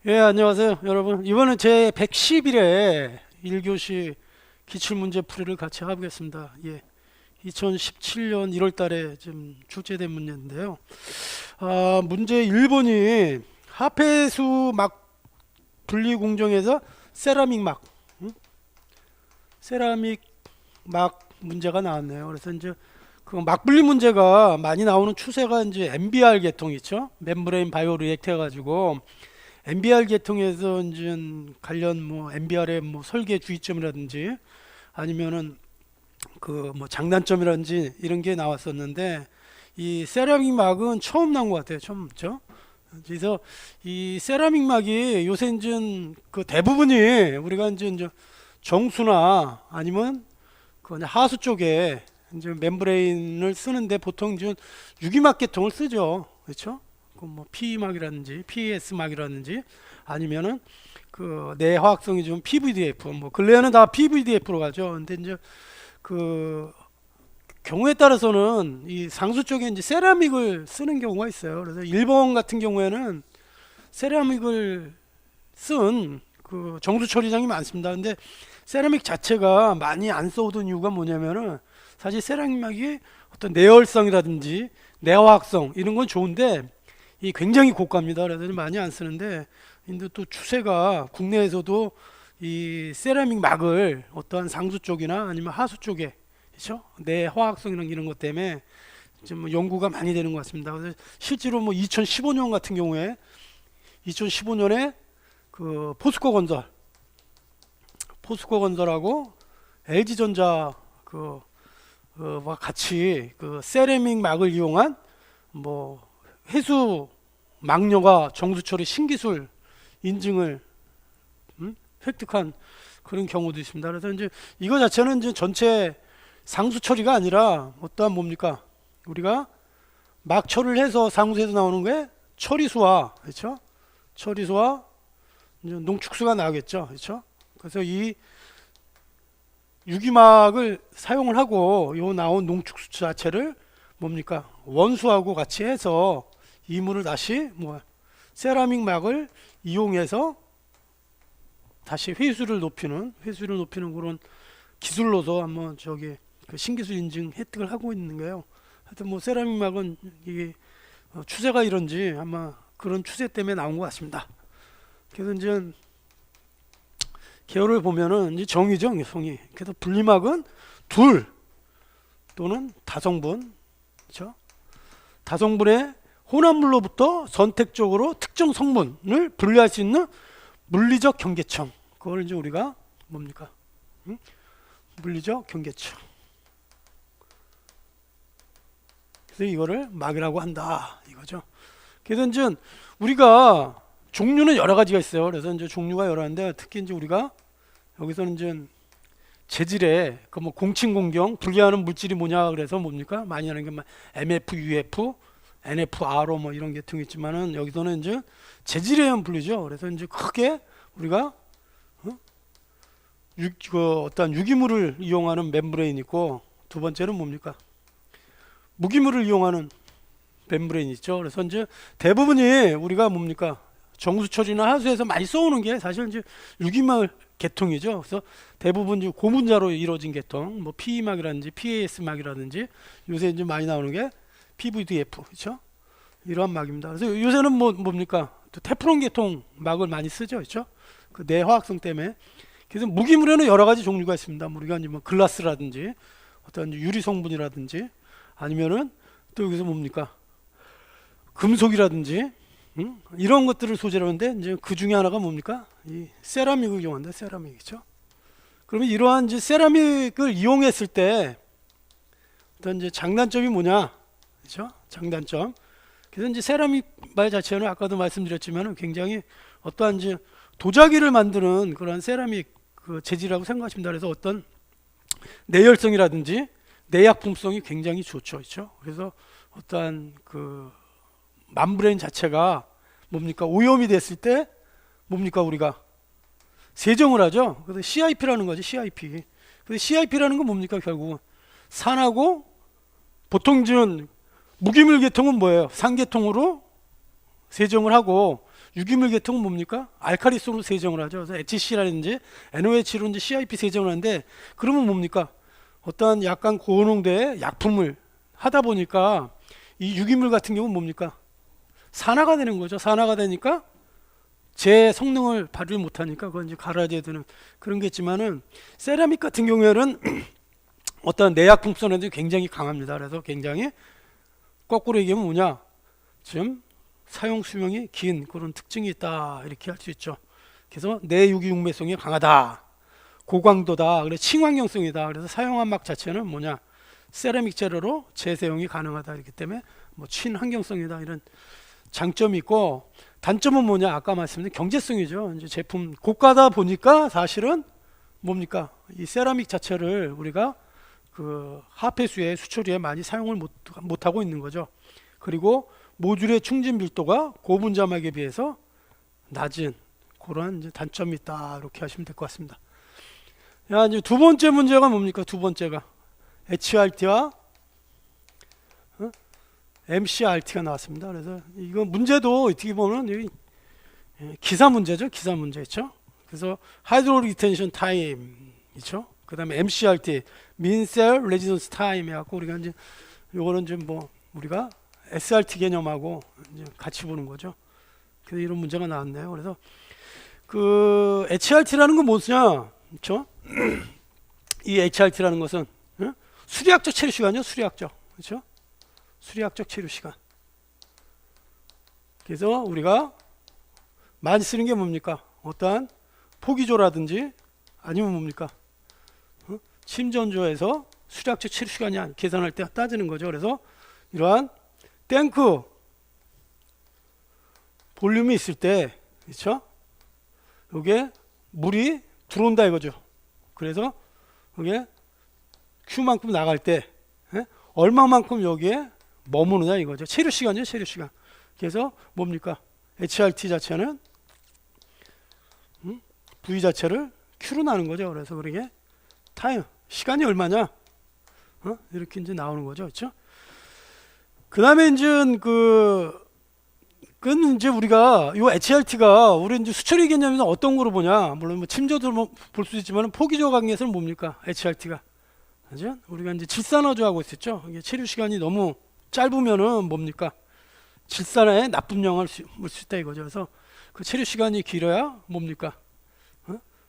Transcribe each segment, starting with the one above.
예, 안녕하세요, 여러분. 이번엔 제 110일에 1교시 기출문제 풀이를 같이 해보겠습니다. 예, 2017년 1월 달에 지금 출제된 문제인데요. 문제 1번이 하폐수 막 분리 공정에서 세라믹 막, 세라믹 막 문제가 나왔네요. 그래서 이제 그 막 분리 문제가 많이 나오는 추세가 이제 MBR 계통 있죠? 멤브레인 바이오 리액터 해가지고 MBR 계통에서 이제 관련 뭐 MBR의 뭐 설계 주의점이라든지 아니면은 그 뭐 장단점이라든지 이런 게 나왔었는데 이 세라믹 막은 처음 나온 것 같아요. 처음 죠. 그래서 이 세라믹 막이 요새 이제 그 대부분이 우리가 이제 정수나 아니면 그 하수 쪽에 이제 멤브레인을 쓰는데 보통 이제 유기막 계통을 쓰죠. 그렇죠? 그 뭐 PE막이라든지 PES막이라든지 아니면은 그 내화학성이 좀 PVDF 뭐 근래에는 다 PVDF로 가죠. 근데 이제 그 경우에 따라서는 이 상수 쪽에 이제 세라믹을 쓰는 경우가 있어요. 그래서 일본 같은 경우에는 세라믹을 쓴 그 정수 처리장이 많습니다. 근데 세라믹 자체가 많이 안 써오던 이유가 뭐냐면은 사실 세라믹이 어떤 내열성이라든지 내화학성 이런 건 좋은데 이 굉장히 고가입니다. 그래서 많이 안 쓰는데 근데 또 추세가 국내에서도 이 세라믹 막을 어떠한 상수 쪽이나 아니면 하수 쪽에 그렇죠? 내화학성 이런 것 때문에 좀 연구가 많이 되는 것 같습니다. 그래서 실제로 뭐 2015년 같은 경우에 2015년에 그 포스코 건설하고 LG전자 와 같이 그 세라믹 막을 이용한 뭐 회수 막녀가 정수처리 신기술 인증을 획득한 그런 경우도 있습니다. 그래서 이제 이거 자체는 이제 전체 상수 처리가 아니라 어떠한 뭡니까? 우리가 막 처리를 해서 상수에서 나오는 게 처리수와 그렇죠? 처리수와 이제 농축수가 나오겠죠. 그렇죠? 그래서 이 유기막을 사용을 하고 요 나온 농축수 자체를 뭡니까? 원수하고 같이 해서 이물을 다시 뭐 세라믹 막을 이용해서 다시 회수를 높이는 그런 기술로서 한번 저기 그 신기술 인증 혜택을 하고 있는 거예요. 하여튼 뭐 세라믹 막은 이게 추세가 이런지 아마 그런 추세 때문에 나온 것 같습니다. 그래서 이제 계열을 보면은 이제 정의죠, 성이. 그래서 분리막은 둘 또는 다성분, 그렇죠? 다성분의 혼합물로부터 선택적으로 특정 성분을 분리할 수 있는 물리적 경계청. 그걸 이제 우리가 뭡니까? 응? 물리적 경계청. 그래서 이거를 막이라고 한다. 이거죠. 그래서 이제 우리가 종류는 여러 가지가 있어요. 그래서 이제 종류가 여러 가지인데 특히 이제 우리가 여기서는 이제 재질에 그 뭐 공칭 공경 분리하는 물질이 뭐냐 그래서 뭡니까? 많이 하는 게 MF, UF, NFRO 뭐 이런 계통이 있지만은 여기서는 이제 재질에 의한 분리죠. 그래서 이제 크게 우리가 그 어떤 유기물을 이용하는 멤브레인 있고 두 번째는 뭡니까? 무기물을 이용하는 멤브레인 있죠. 그래서 이제 대부분이 우리가 뭡니까? 정수 처리나 하수에서 많이 써오는 게 사실 이제 유기막 계통이죠. 그래서 대부분 이제 고분자로 이루어진 계통, 뭐 PE막이라든지 PAS막이라든지 요새 이제 많이 나오는 게 PVDF, 그렇죠? 이러한 막입니다. 그래서 요새는 뭡니까? 또 테프론 계통 막을 많이 쓰죠, 그렇죠? 그 내화학성 때문에. 그래서 무기물에는 여러 가지 종류가 있습니다. 우리가 이제 뭐 글라스라든지 어떤 유리 성분이라든지 아니면은 또 여기서 뭡니까? 금속이라든지 이런 것들을 소재로 하는데 이제 그 중에 하나가 뭡니까? 이 세라믹을 이용한다. 세라믹이죠. 그러면 이러한 이제 세라믹을 이용했을 때 어떤 이제 장단점이 뭐냐? 그렇죠? 장단점. 그래서 이제 세라믹 말 자체는 아까도 말씀드렸지만 굉장히 어떠한 이제 도자기를 만드는 그런 세라믹 그 재질이라고 생각하십니다. 그래서 어떤 내열성이라든지 내약품성이 굉장히 좋죠. 그렇죠? 그래서 어떠한 그 맘브레인 자체가 뭡니까? 오염이 됐을 때 뭡니까? 우리가 세정을 하죠. 그래서 CIP라는 거죠. CIP. 그래서 CIP라는 건 뭡니까? 결국은 산하고 보통 는 무기물 계통은 뭐예요? 산계통으로 세정을 하고 유기물 계통은 뭡니까? 알카리성으로 세정을 하죠. 그래서 HC라든지 NOH로 이제 CIP 세정을 하는데, 그러면 뭡니까? 어떠한 약간 고농도의 약품을 하다 보니까 이 유기물 같은 경우는 뭡니까? 산화가 되는 거죠. 산화가 되니까 제 성능을 발휘 못하니까 그건 이제 갈아져야 되는 그런 게 있지만은, 세라믹 같은 경우에는 어떤 내약품성에도 굉장히 강합니다. 그래서 굉장히 거꾸로 얘기하면 뭐냐? 지금 사용 수명이 긴 그런 특징이 있다, 이렇게 할 수 있죠. 그래서 내유기융매성이 강하다, 고강도다, 그래서 친환경성이다. 그래서 사용한 막 자체는 뭐냐? 세라믹 재료로 재사용이 가능하다. 이렇기 때문에 뭐 친환경성이다, 이런 장점이 있고, 단점은 뭐냐? 아까 말씀드린 경제성이죠. 이제 제품 고가다 보니까 사실은 뭡니까? 이 세라믹 자체를 우리가 그 하폐수에 수처리에 많이 사용을 못하고 있는 거죠. 그리고 모듈의 충진 밀도가 고분자막에 비해서 낮은 그런 이제 단점이 있다, 이렇게 하시면 될 것 같습니다. 야, 이제 두 번째 문제가 뭡니까? 두 번째가 HRT와 MCRT가 나왔습니다. 그래서 이거 문제도 어떻게 보면 여기 기사 문제죠. 기사 문제죠. 그래서 하이드롤릭 리텐션 타임 있죠. 그 다음에 MCRT, 민셀 레지던스 타임 해갖고 우리가 이제 요거는 좀 뭐 우리가 SRT 개념하고 이제 같이 보는 거죠. 그래서 이런 문제가 나왔네요. 그래서 그 HRT라는 건 뭐냐, 그렇죠? 이 HRT라는 것은 수리학적 체류 시간이요, 수리학적, 그렇죠? 수리학적 체류 시간. 그래서 우리가 많이 쓰는 게 뭡니까? 어떠한 포기조라든지 아니면 뭡니까? 침전조에서 수리학적 체류 시간이 계산할 때 따지는 거죠. 그래서 이러한 탱크 볼륨이 있을 때, 그렇죠? 여기에 물이 들어온다 이거죠. 그래서 여기에 Q만큼 나갈 때 얼마만큼 여기에 머무느냐 이거죠. 체류 시간이죠, 체류 시간. 그래서 뭡니까? HRT 자체는 V 자체를 Q로 나눈 거죠. 그래서 그러게 타임, 시간이 얼마냐? 이렇게 이제 나오는 거죠. 그렇죠? 그 다음에 이제 그건 이제 우리가 이 HRT가 우리 이제 수처리 개념에서 어떤 거로 보냐? 물론 뭐 침조도 볼 수 있지만 포기조 관계에서는 뭡니까? HRT가. 그죠? 우리가 이제 질산어조 하고 있었죠. 이게 체류 시간이 너무 짧으면은 뭡니까? 질산에 나쁜 영향을 줄 수 있다 이거죠. 그래서 그 체류 시간이 길어야 뭡니까?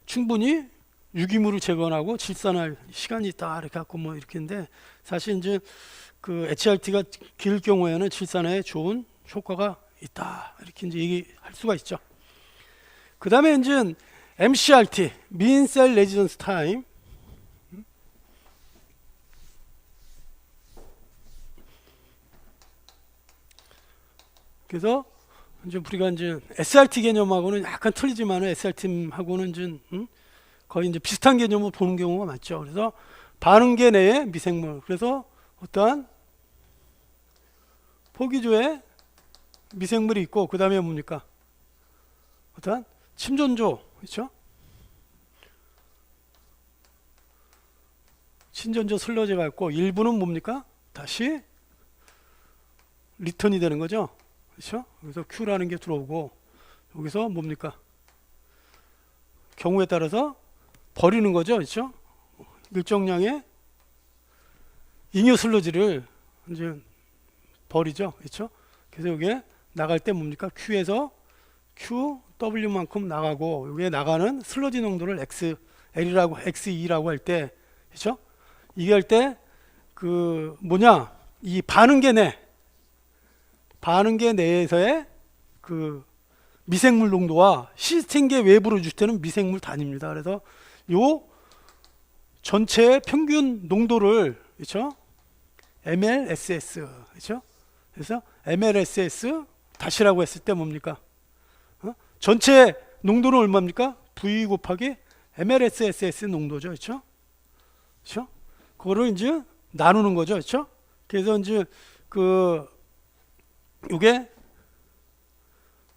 충분히 유기물을 제거하고 질산할 시간이 있다, 이렇게 갖고 뭐 이렇게 인데, 사실 이제 그 HRT가 길 경우에는 질산에 좋은 효과가 있다, 이렇게 이제 얘기할 수가 있죠. 그 다음에 이제 MCRT, Mean Cell Residence Time. 그래서 이제 우리가 이제 SRT 개념하고는 약간 틀리지만 SRT하고는 이제 거의 이제 비슷한 개념으로 보는 경우가 많죠. 그래서 반응계 내에 미생물, 그래서 어떠한 포기조에 미생물이 있고, 그 다음에 뭡니까? 어떠한 침전조, 그렇죠? 침전조 슬러지가 있고, 일부는 뭡니까? 다시 리턴이 되는 거죠. 그렇죠? 여기서 Q라는 게 들어오고, 여기서 뭡니까? 경우에 따라서 버리는 거죠. 그렇죠? 일정량의 잉여 슬러지를 이제 버리죠. 그렇죠? 그래서 여기에 나갈 때 뭡니까? Q에서 QW만큼 나가고, 여기에 나가는 슬러지 농도를 XL이라고, XE라고 할 때, 그렇죠? 이게 할 때 그 뭐냐? 이 반응계 내에서의 그 미생물 농도와 시스템계 외부로 줄 때는 미생물 단위입니다. 그래서 요 전체의 평균 농도를, 그렇죠? MLSS, 그렇죠? 그래서 MLSS 다시라고 했을 때 뭡니까? 전체 농도는 얼마입니까? V 곱하기 MLSS 농도죠, 그렇죠? 그렇죠? 그거를 이제 나누는 거죠, 그렇죠? 그래서 이제 요게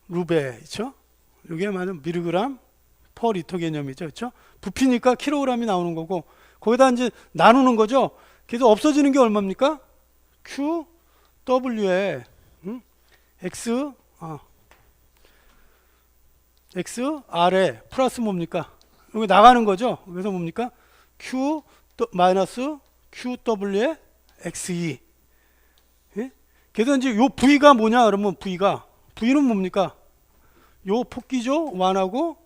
루베, 그렇죠? 요게 말은 밀리그램 퍼 리터 개념이죠, 그렇죠? 부피니까 킬로그램이 나오는 거고, 거기다 이제 나누는 거죠. 그래서 없어지는 게 얼마입니까? QW에 X X 아래 플러스 뭡니까? 여기 나가는 거죠. 그래서 뭡니까? Q 마이너스 QW의 XE. 예? 그래서 이제 요 V가 뭐냐? 그러면 V는 뭡니까? 요 폭기조 완하고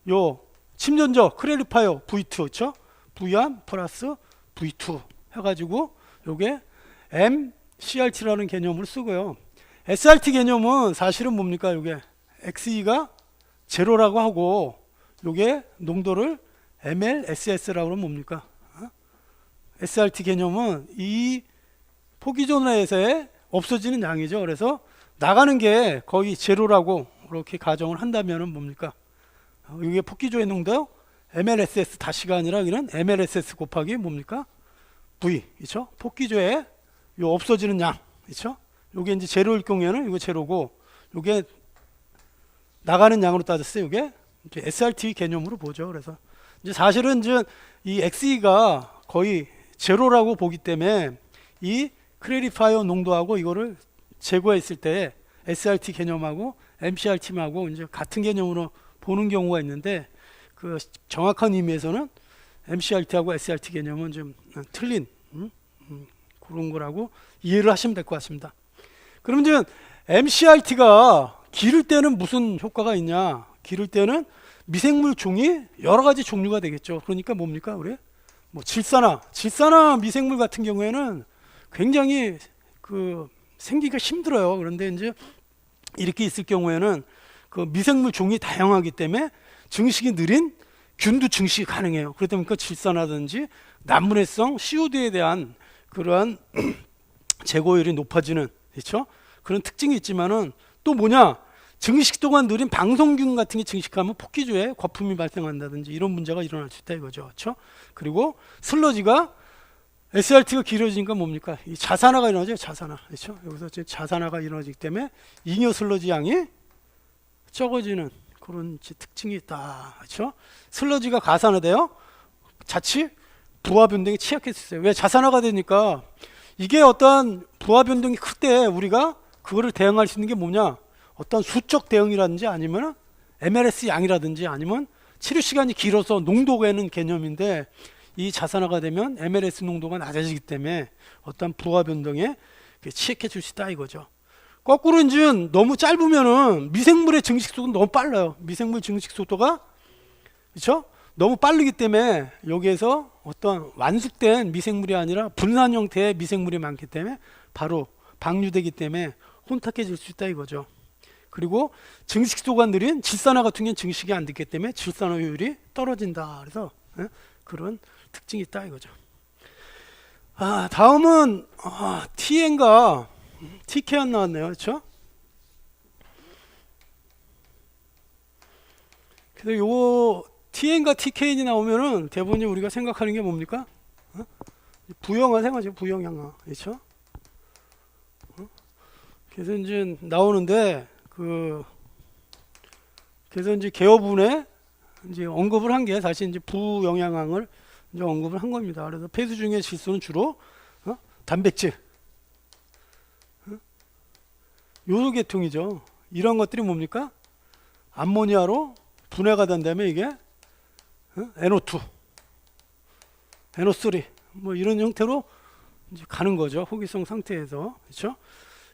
요 침전저 크렐리파이어 V2 그렇죠? V1 플러스 V2 해가지고 요게 MCRT라는 개념을 쓰고요. SRT 개념은 사실은 뭡니까? 요게 XE가 제로라고 하고 요게 농도를 MLSS라고 하면 뭡니까? SRT 개념은 이 포기조 내에서의 없어지는 양이죠. 그래서 나가는 게 거의 제로라고 이렇게 가정을 한다면은 뭡니까? 이게 폭기조의 농도 MLSS 다시가 아니라 여기는 MLSS 곱하기 뭡니까? V, 그렇죠? 폭기조의 요 없어지는 양, 그렇죠? 요게 이제 제로일 경우에는 이거 제로고, 요게 나가는 양으로 따졌어요. 요게 이제 SRT 개념으로 보죠. 그래서 이제 사실은 이제 이 XE가 거의 제로라고 보기 때문에 이 클래리파이어 농도하고 이거를 제거했을 때 SRT 개념하고 MCRT하고 이제 같은 개념으로 보는 경우가 있는데 그 정확한 의미에서는 MCRT하고 SRT 개념은 좀 틀린 그런 거라고 이해를 하시면 될 것 같습니다. 그럼 이제 MCRT가 기를 때는 무슨 효과가 있냐? 기를 때는 미생물 종이 여러 가지 종류가 되겠죠. 그러니까 뭡니까? 우리 뭐 질산화 미생물 같은 경우에는 굉장히 그 생기가 힘들어요. 그런데 이제 이렇게 있을 경우에는 그 미생물 종이 다양하기 때문에 증식이 느린 균도 증식이 가능해요. 그러다 보니까 질산화든지 난분해성 COD에 대한 그러한 제거율이 높아지는, 그렇죠? 그런 특징이 있지만은 또 뭐냐? 증식도가 느린 방성균 같은 게 증식하면 폭기조에 거품이 발생한다든지 이런 문제가 일어날 수 있다 이거죠. 그렇죠? 그리고 슬러지가 SRT가 길어지니까 뭡니까? 이 자산화가 일어나죠. 자산화. 그렇죠? 여기서 자산화가 일어나기 때문에 잉여 슬러지 양이 적어지는 그런 특징이 있다. 그렇죠? 슬러지가 가산화돼요. 자칫 부하 변동에 취약할 수 있어요. 왜? 자산화가 되니까 이게 어떠한 부하 변동이 클 때 우리가 그거를 대응할 수 있는 게 뭐냐? 어떤 수적 대응이라든지 아니면 MLS 양이라든지 아니면 치료 시간이 길어서 농도가 는 개념인데 이 자산화가 되면 MLS 농도가 낮아지기 때문에 어떤 부하 변동에 취약해질 수 있다 이거죠. 거꾸로 이제 너무 짧으면은 미생물의 증식 속도가 너무 빨라요. 미생물 증식 속도가 그렇죠? 너무 빠르기 때문에 여기에서 어떤 완숙된 미생물이 아니라 분산 형태의 미생물이 많기 때문에 바로 방류되기 때문에 혼탁해질 수 있다 이거죠. 그리고 증식도가 느린 질산화 같은 경우는 증식이 안 됐기 때문에 질산화율이 떨어진다. 그래서 그런 특징이 있다 이거죠. 다음은 TN과 TK 안 나왔네요. 그렇죠? 그래서 요 TN과 TK이 나오면은 대부분 우리가 생각하는 게 뭡니까? 부영화 생각하죠. 부영향화. 그렇죠? 그래서 이제 나오는데 그래서 이제 개요분에 이제 언급을 한 게 사실 이제 부영양항을 이제 언급을 한 겁니다. 그래서 폐수 중의 질소는 주로 단백질, 요 계통이죠. 이런 것들이 뭡니까? 암모니아로 분해가 된 다음에 이게 NO2, NO3 뭐 이런 형태로 이제 가는 거죠. 호기성 상태에서. 그렇죠?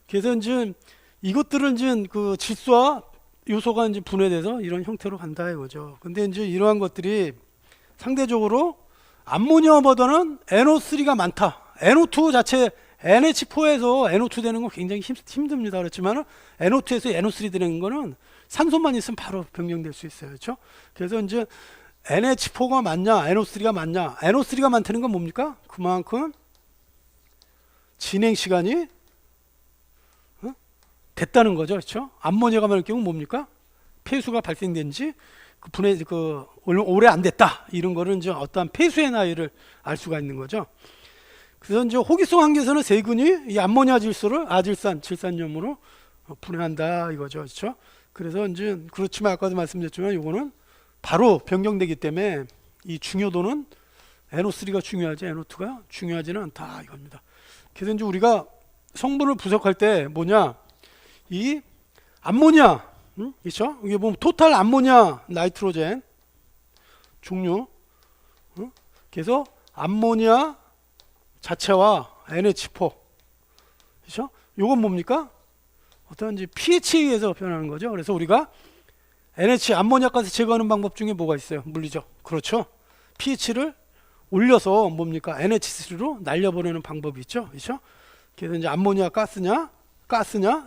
그래서 이제 이것들은 이제 그 질소와 요소가 이제 분해돼서 이런 형태로 간다 이거죠. 근데 이제 이러한 것들이 상대적으로 암모니아보다는 NO3가 많다. NO2 자체 NH4에서 NO2 되는 건 굉장히 힘듭니다. 그렇지만 NO2에서 NO3 되는 거는 산소만 있으면 바로 변경될 수 있어요. 그렇죠? 그래서 이제 NH4가 많냐, NO3가 많냐. NO3가 많다는 건 뭡니까? 그만큼 진행 시간이 됐다는 거죠. 그렇죠? 암모니아가 많을 경우 뭡니까? 폐수가 발생된 지 분해 오래 안 됐다. 이런 거는 이제 어떠한 폐수의 나이를 알 수가 있는 거죠. 그래서 이제 호기성 한계에서는 세균이 이 암모니아 질소를 아질산, 질산염으로 분해한다 이거죠. 그렇죠? 그래서 이제 그렇지만 아까도 말씀드렸지만 이거는 바로 변경되기 때문에 이 중요도는 NO3가 중요하지 NO2가 중요하지는 않다 이겁니다. 그래서 이제 우리가 성분을 분석할 때 뭐냐? 이 암모니아 그렇죠? 이게 보면 토탈 암모니아 나이트로젠 종류. 그래서 암모니아 자체와 NH4. 그렇죠? 요건 뭡니까? 어떤 이제 pH에 의해서 변하는 거죠. 그래서 우리가 NH 암모니아 가스 제거하는 방법 중에 뭐가 있어요? 물리죠. 그렇죠. pH를 올려서 뭡니까? NH3로 날려보내는 방법이 있죠. 그렇죠? 그래서 이제 암모니아 가스냐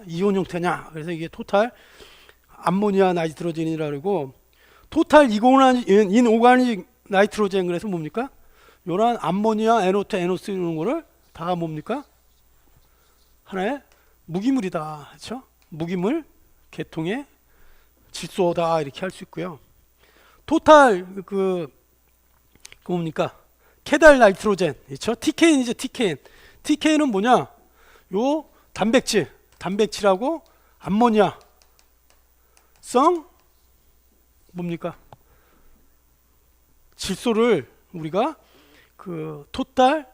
이온 형태냐. 그래서 이게 토탈 암모니아 나이트로젠이라 그러고 토탈 인오가닉 나이트로젠 그래서 뭡니까? 요런 암모니아 NO2, NO3 이런 거를 다 뭡니까? 하나의 무기물이다. 그렇죠? 무기물 계통의 질소다 이렇게 할 수 있고요. 토탈 뭡니까? 케달 나이트로젠. 그렇죠? TKN이죠. TKN은 뭐냐? 요 단백질하고 암모니아 성 뭡니까? 질소를 우리가 그 토탈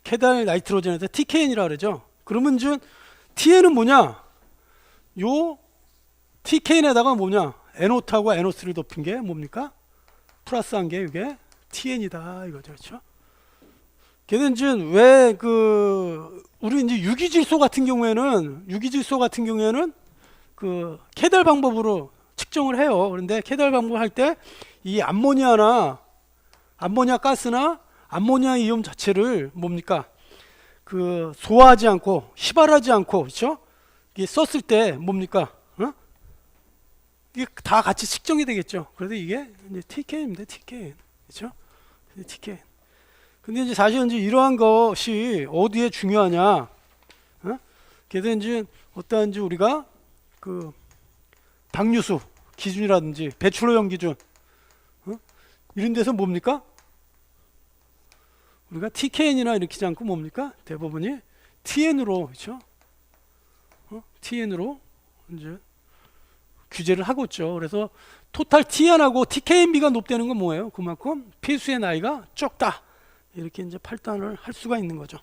케달 나이트로젠에서 TKN이라 그러죠. 그러면 준 TN은 뭐냐? 요 TKN에다가 뭐냐? NO2하고 NO3를 덮은 게 뭡니까? 플러스한 게 이게 TN이다 이거죠. 그렇죠? 걔는 이제 왜 우리 이제 유기질소 같은 경우에는 그 케달 방법으로 측정을 해요. 그런데 케달 방법 할 때 이 암모니아 가스나 암모니아 이온 자체를 뭡니까? 그 소화하지 않고 휘발하지 않고 그렇죠? 이게 썼을 때 뭡니까? 이게 다 같이 측정이 되겠죠. 그래서 이게 이제 TKN입니다. TKN. 그렇죠? TKN. 근데 이제 사실은 이제 이러한 것이 어디에 중요하냐? 그래서 이제 어떠한지 우리가 그 방류수 기준이라든지 배출오염 기준 이런 데서 뭡니까? 우리가 TKN이나 이렇게 않고 뭡니까? 대부분이 TN으로 그렇죠? TN으로 이제 규제를 하고 있죠. 그래서 토탈 TN하고 TKNB가 높다는 건 뭐예요? 그만큼 폐수의 나이가 적다. 이렇게 이제 판단을 할 수가 있는 거죠.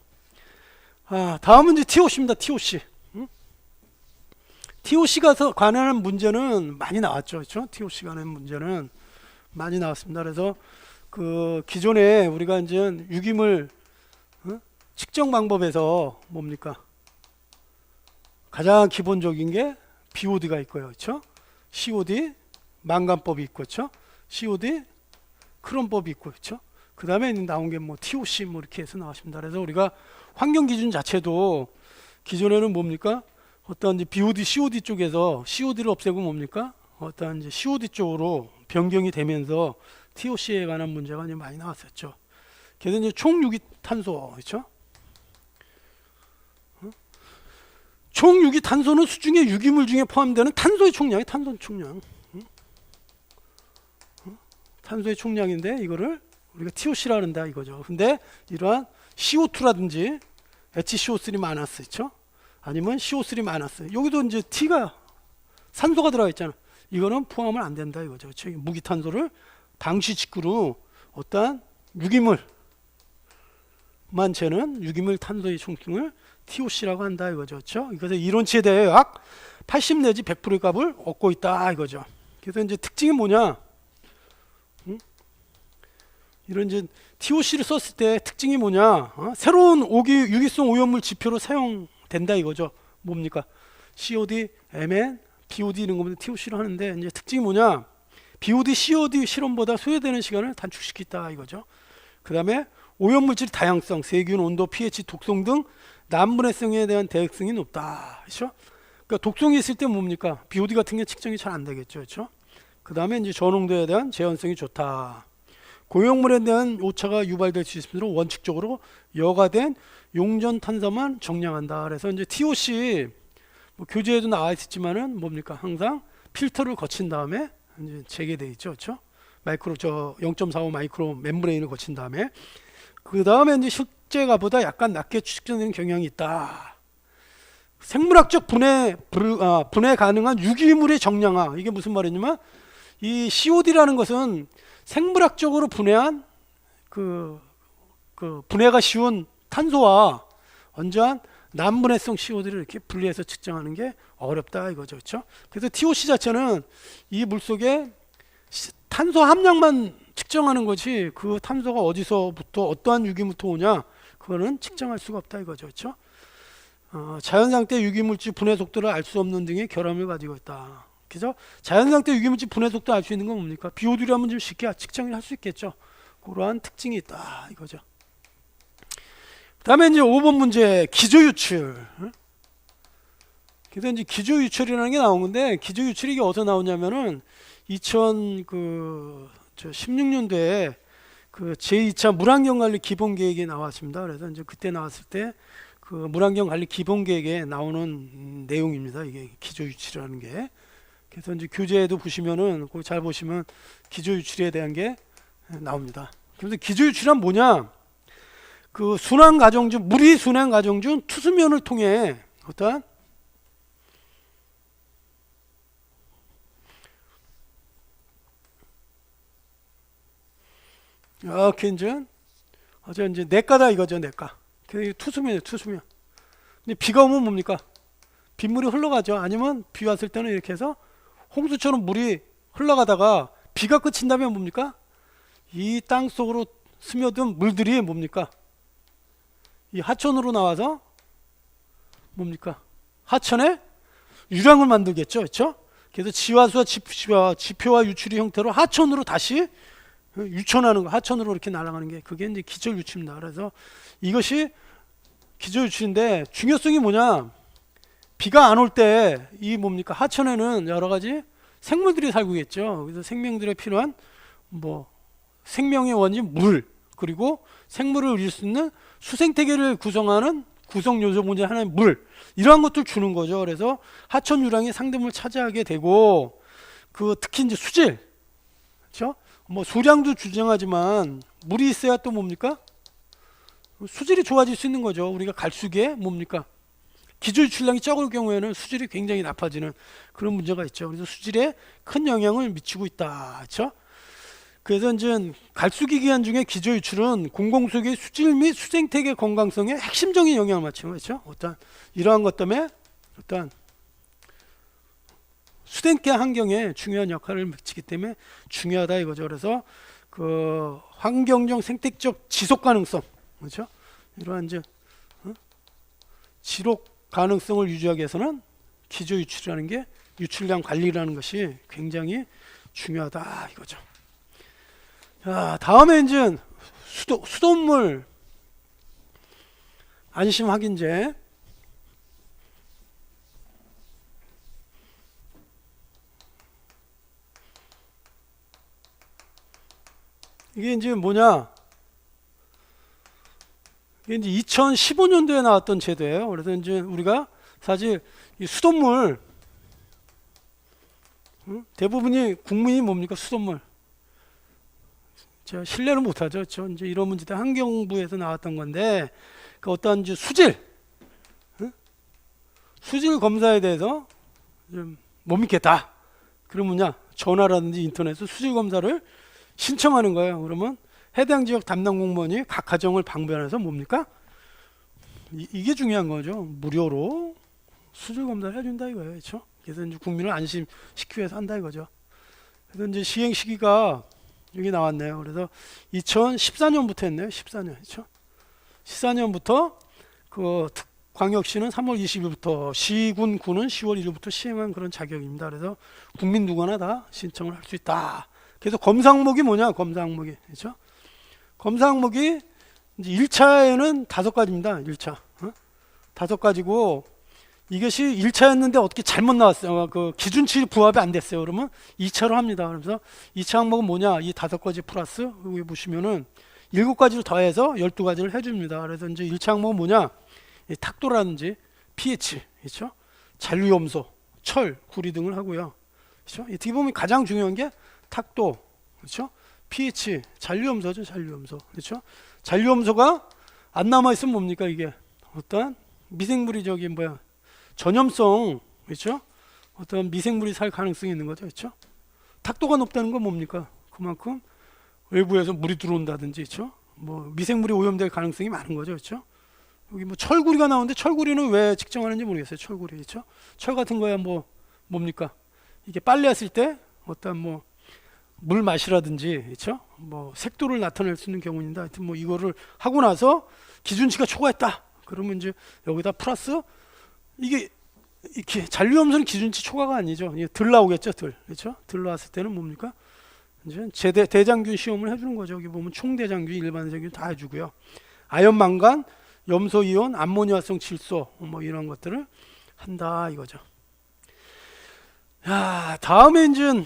다음은 이제 TOC입니다. TOC. TOC가 관한 문제는 많이 나왔죠. 그렇죠? TOC 관한 문제는 많이 나왔습니다. 그래서 그 기존에 우리가 이제 유기물 측정 방법에서 뭡니까? 가장 기본적인 게 BOD가 있고요. 그렇죠? COD 망간법이 있고 그렇죠? COD 크롬법이 있고 그렇죠? 그다음에 나온 게 뭐 TOC 뭐 이렇게 해서 나왔습니다. 그래서 우리가 환경 기준 자체도 기존에는 뭡니까? 어떤 이제 BOD, COD 쪽에서 COD를 없애고 뭡니까? 어떤 이제 COD 쪽으로 변경이 되면서 TOC에 관한 문제가 이제 많이 나왔었죠. 그래서 이제 총유기탄소, 그렇죠? 총유기탄소는 수중의 유기물 중에 포함되는 탄소의 총량이 탄소의 총량. 탄소의 총량인데 이거를 우리가 TOC라 한다 이거죠. 근데 이러한 CO2라든지 HCO3 마이너스 있죠? 아니면 CO3 마이너스. 여기도 이제 T가 산소가 들어가 있잖아. 이거는 포함을 안 된다 이거죠. 그렇죠? 무기탄소를 방시 직구로 어떠한 유기물만 재는 유기물 탄소의 총량을 TOC라고 한다 이거죠. 그렇죠? 그래서 이론치에 대해 약 80 내지 100%의 값을 얻고 있다 이거죠. 그래서 이제 특징이 뭐냐? 이런 이제 TOC를 썼을 때 특징이 뭐냐? 새로운 유기성 오염물 지표로 사용된다 이거죠. 뭡니까? COD, MN, BOD 이런 거면 TOC를 하는데 이제 특징이 뭐냐? BOD, COD 실험보다 소요되는 시간을 단축시켰다 이거죠. 그 다음에 오염물질 다양성, 세균, 온도, pH, 독성 등 난분해성에 대한 대역성이 높다. 그렇죠? 그러니까 독성이 있을 때 뭡니까? BOD 같은 게 측정이 잘 안 되겠죠. 그렇죠? 그 다음에 이제 저농도에 대한 재현성이 좋다. 고용물에 대한 오차가 유발될 수 있으므로 원칙적으로 여과된 용전탄소만 정량한다. 그래서 이제 TOC 뭐 교재에도 나와 있었지만은 뭡니까? 항상 필터를 거친 다음에 이제 재개돼 있죠, 그렇죠? 0.45 마이크로 멤브레인을 거친 다음에 그 다음에 이제 실제가보다 약간 낮게 추측되는 경향이 있다. 생물학적 분해 가능한 유기물의 정량화. 이게 무슨 말이냐면 이 COD라는 것은 생물학적으로 분해한 그 분해가 쉬운 탄소와 완전 난분해성 CO들을 이렇게 분리해서 측정하는 게 어렵다 이거죠. 그렇죠? 그래서 TOC 자체는 이 물속에 탄소 함량만 측정하는 거지 그 탄소가 어디서부터 어떠한 유기물부터 오냐 그거는 측정할 수가 없다 이거죠. 그렇죠? 자연 상태 유기물질 분해 속도를 알 수 없는 등의 결함을 가지고 있다. 그죠? 자연 상태 유기물질 분해 속도 알 수 있는 건 뭡니까? BO2라면 좀 쉽게 측정을 할 수 있겠죠. 그러한 특징이 있다 이거죠. 그다음에 이제 5번 문제 기조 유출. 그래서 이제 기조 유출이라는 게 나온 건데 기조 유출이 이게 어디서 나오냐면은 2016년도에 그 제2차 물환경 관리 기본 계획이 나왔습니다. 그래서 이제 그때 나왔을 때 그 물환경 관리 기본 계획에 나오는 내용입니다. 이게 기조 유출이라는 게. 그래서 이제 교재에도 보시면은 거기 잘 보시면 기조 유출에 대한 게 나옵니다. 그래서 기조 유출은 뭐냐? 그 순환 과정 중 물이 순환 과정 중 투수면을 통해 어떤 이렇게 이제 내과다 이거죠. 내과. 그 투수면이에요. 투수면. 근데 비가 오면 뭡니까? 빗물이 흘러가죠. 아니면 비 왔을 때는 이렇게 해서 홍수처럼 물이 흘러가다가 비가 그친다면 뭡니까? 이 땅 속으로 스며든 물들이 뭡니까? 이 하천으로 나와서 뭡니까? 하천에 유량을 만들겠죠. 그렇죠? 그래서 지화수와 지표와 유출의 형태로 하천으로 다시 유천하는 거, 하천으로 이렇게 날아가는 게 그게 이제 기저 유출입니다. 그래서 이것이 기저 유출인데 중요성이 뭐냐? 비가 안 올 때 이 뭡니까? 하천에는 여러 가지 생물들이 살고 있겠죠. 그래서 생명들에 필요한 뭐 생명의 원인 물 그리고 생물을 이룰 수 있는 수생태계를 구성하는 구성 요소 문제 하나의 물 이러한 것들 주는 거죠. 그래서 하천 유량이 상대물을 차지하게 되고 그 특히 이제 수질, 그렇죠? 뭐 수량도 주장하지만 물이 있어야 또 뭡니까? 수질이 좋아질 수 있는 거죠. 우리가 갈수기에 뭡니까? 기저 유출량이 적을 경우에는 수질이 굉장히 나빠지는 그런 문제가 있죠. 그래서 수질에 큰 영향을 미치고 있다. 그렇죠? 그래서 이제 갈수기 기간 중에 기저 유출은 공공수의 수질 및 수생태계 건강성에 핵심적인 영향을 미치는 거죠. 어떤 이러한 것 때문에 어떤 수생태 환경에 중요한 역할을 미치기 때문에 중요하다 이거죠. 그래서 그 환경적 생태적 지속 가능성, 그렇죠? 이러한 이제 지속 가능성을 유지하기 위해서는 기저 유출이라는 게 유출량 관리라는 것이 굉장히 중요하다 이거죠. 자, 다음에 이제 수돗물 안심 확인제. 이게 이제 뭐냐? 이게 이제 2015년도에 나왔던 제도예요. 그래서 이제 우리가 사실 이 수돗물 대부분이 국민이 뭡니까? 수돗물. 신뢰를 못하죠. 그렇죠? 이제 이런 문제들 환경부에서 나왔던 건데 그 어떤 이제 수질 검사에 대해서 좀 못 믿겠다. 그러면요 전화라든지 인터넷에서 수질 검사를 신청하는 거예요. 그러면 해당 지역 담당 공무원이 각 가정을 방문해서 뭡니까? 이게 중요한 거죠. 무료로 수질 검사를 해준다 이거예요. 그렇죠? 그래서 이제 국민을 안심시키기 위해서 한다 이거죠. 그래서 이제 시행 시기가 여기 나왔네요. 그래서 2014년부터 했네요. 14년. 그렇죠? 14년부터 그 광역시는 3월 20일부터 시군 구는 10월 1일부터 시행한 그런 자격입니다. 그래서 국민 누구나 다 신청을 할 수 있다. 그래서 검사 항목이 뭐냐? 검사 항목이. 그렇죠? 검사 항목이 이제 1차에는 5가지입니다. 1차. 5가지고 이것이 1차였는데 어떻게 잘못 나왔어요. 그 기준치 부합이 안 됐어요. 그러면 2차로 합니다. 그래서 2차 항목은 뭐냐? 이 5가지 플러스 여기 보시면은 7가지를 더해서 12가지를 해줍니다. 그래서 이제 1차 항목은 뭐냐? 이 탁도라든지 pH, 그렇죠? 잔류염소, 철, 구리 등을 하고요. 그렇죠? 어떻게 보면 가장 중요한 게 탁도, 그렇죠? pH, 잔류염소죠, 잔류염소, 그렇죠? 잔류염소가 안 남아 있으면 뭡니까 이게? 어떤 미생물이 저기 뭐야? 전염성, 그렇죠? 어떤 미생물이 살 가능성이 있는 거죠, 그렇죠? 탁도가 높다는 건 뭡니까? 그만큼 외부에서 물이 들어온다든지, 그렇죠? 뭐 미생물이 오염될 가능성이 많은 거죠, 그렇죠? 여기 뭐 철구리가 나오는데 철구리는 왜 측정하는지 모르겠어요. 철구리 그렇죠? 철 같은 거야 뭐 뭡니까? 이게 빨래했을 때 어떤 뭐 물 맛이라든지 그렇죠? 뭐 색도를 나타낼 수 있는 경우인데 하여튼 뭐 이거를 하고 나서 기준치가 초과했다. 그러면 이제 여기다 플러스 이게 이렇게 잔류염소는 기준치 초과가 아니죠. 이게 들 나오겠죠, 들. 그렇죠? 들 나왔을 때는 뭡니까? 이제 대장균 시험을 해주는 거죠. 여기 보면 총대장균, 일반 대장균 다 해주고요. 아연, 망간, 염소 이온, 암모니아성 질소 뭐 이런 것들을 한다 이거죠. 야, 다음에 이제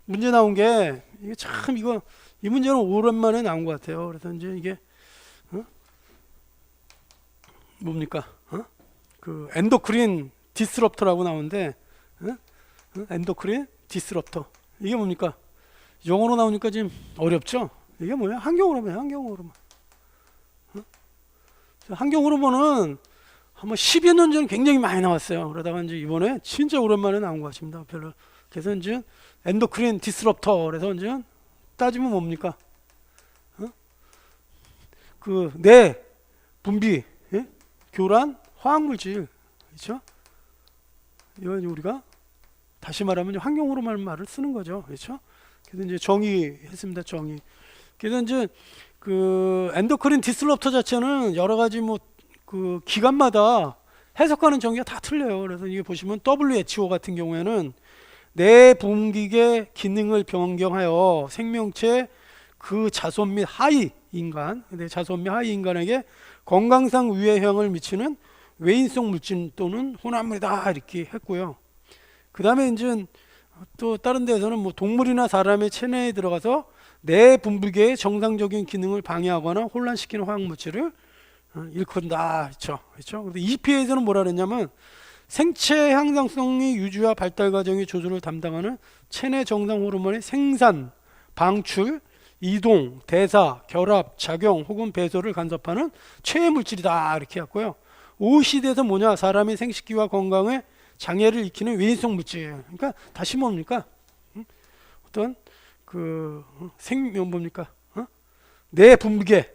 문제 나온 게 이게 참 이거 이 문제는 오랜만에 나온 것 같아요. 그래서 이제 이게 뭡니까? 그 엔도크린 디스럽터라고 나오는데 엔도크린 디스럽터 이게 뭡니까? 영어로 나오니까 지금 어렵죠? 이게 뭐야? 한경으로만 한경으로만 한경으로만은 한번 10여 년 전에 굉장히 많이 나왔어요. 그러다가 이제 이번에 진짜 오랜만에 나온 것 같습니다. 별로. 그래서 이제 엔도크린 디스럽터 그래서 이제 따지면 뭡니까? 그 뇌 분비 예? 교란 화학물질 그렇죠? 이건 우리가 다시 말하면 환경으로만 말을 쓰는 거죠. 그렇죠? 그래서 이제 정의했습니다. 정의. 그래서 이제 그 엔도크린 디스럽터 자체는 여러 가지 뭐 그 기관마다 해석하는 정의가 다 틀려요. 그래서 이게 보시면 WHO 같은 경우에는 뇌 분비계 기능을 변경하여 생명체 그 자손 및 하위 인간, 자손 및 하위 인간에게 건강상 위해형을 미치는 외인성 물질 또는 혼합물이다 이렇게 했고요. 그 다음에 이제 또 다른 데에서는 뭐 동물이나 사람의 체내에 들어가서 뇌 분비계의 정상적인 기능을 방해하거나 혼란시키는 화학물질을 일컫는다. 그렇죠? 그렇죠? 근데 EPA에서는 뭐라 그랬냐면 생체 향상성의 유지와 발달 과정의 조절을 담당하는 체내 정상 호르몬의 생산, 방출, 이동, 대사, 결합, 작용 혹은 배설을 간섭하는 최애 물질이다 이렇게 했고요. OECD에서 뭐냐? 사람의 생식기와 건강에 장애를 일으키는 외인성 물질. 그러니까 다시 뭡니까? 어떤 그 뭡니까? 뇌 분비계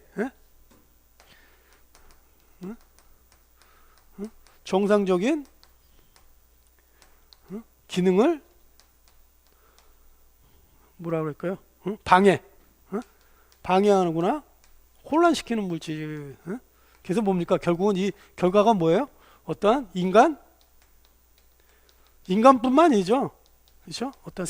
정상적인 기능을 뭐라 그럴까요? 방해하는구나. 혼란시키는 물질. 그래서 뭡니까? 결국은 이 결과가 뭐예요? 어떠한 인간뿐만 아니죠. 그렇죠? 어떤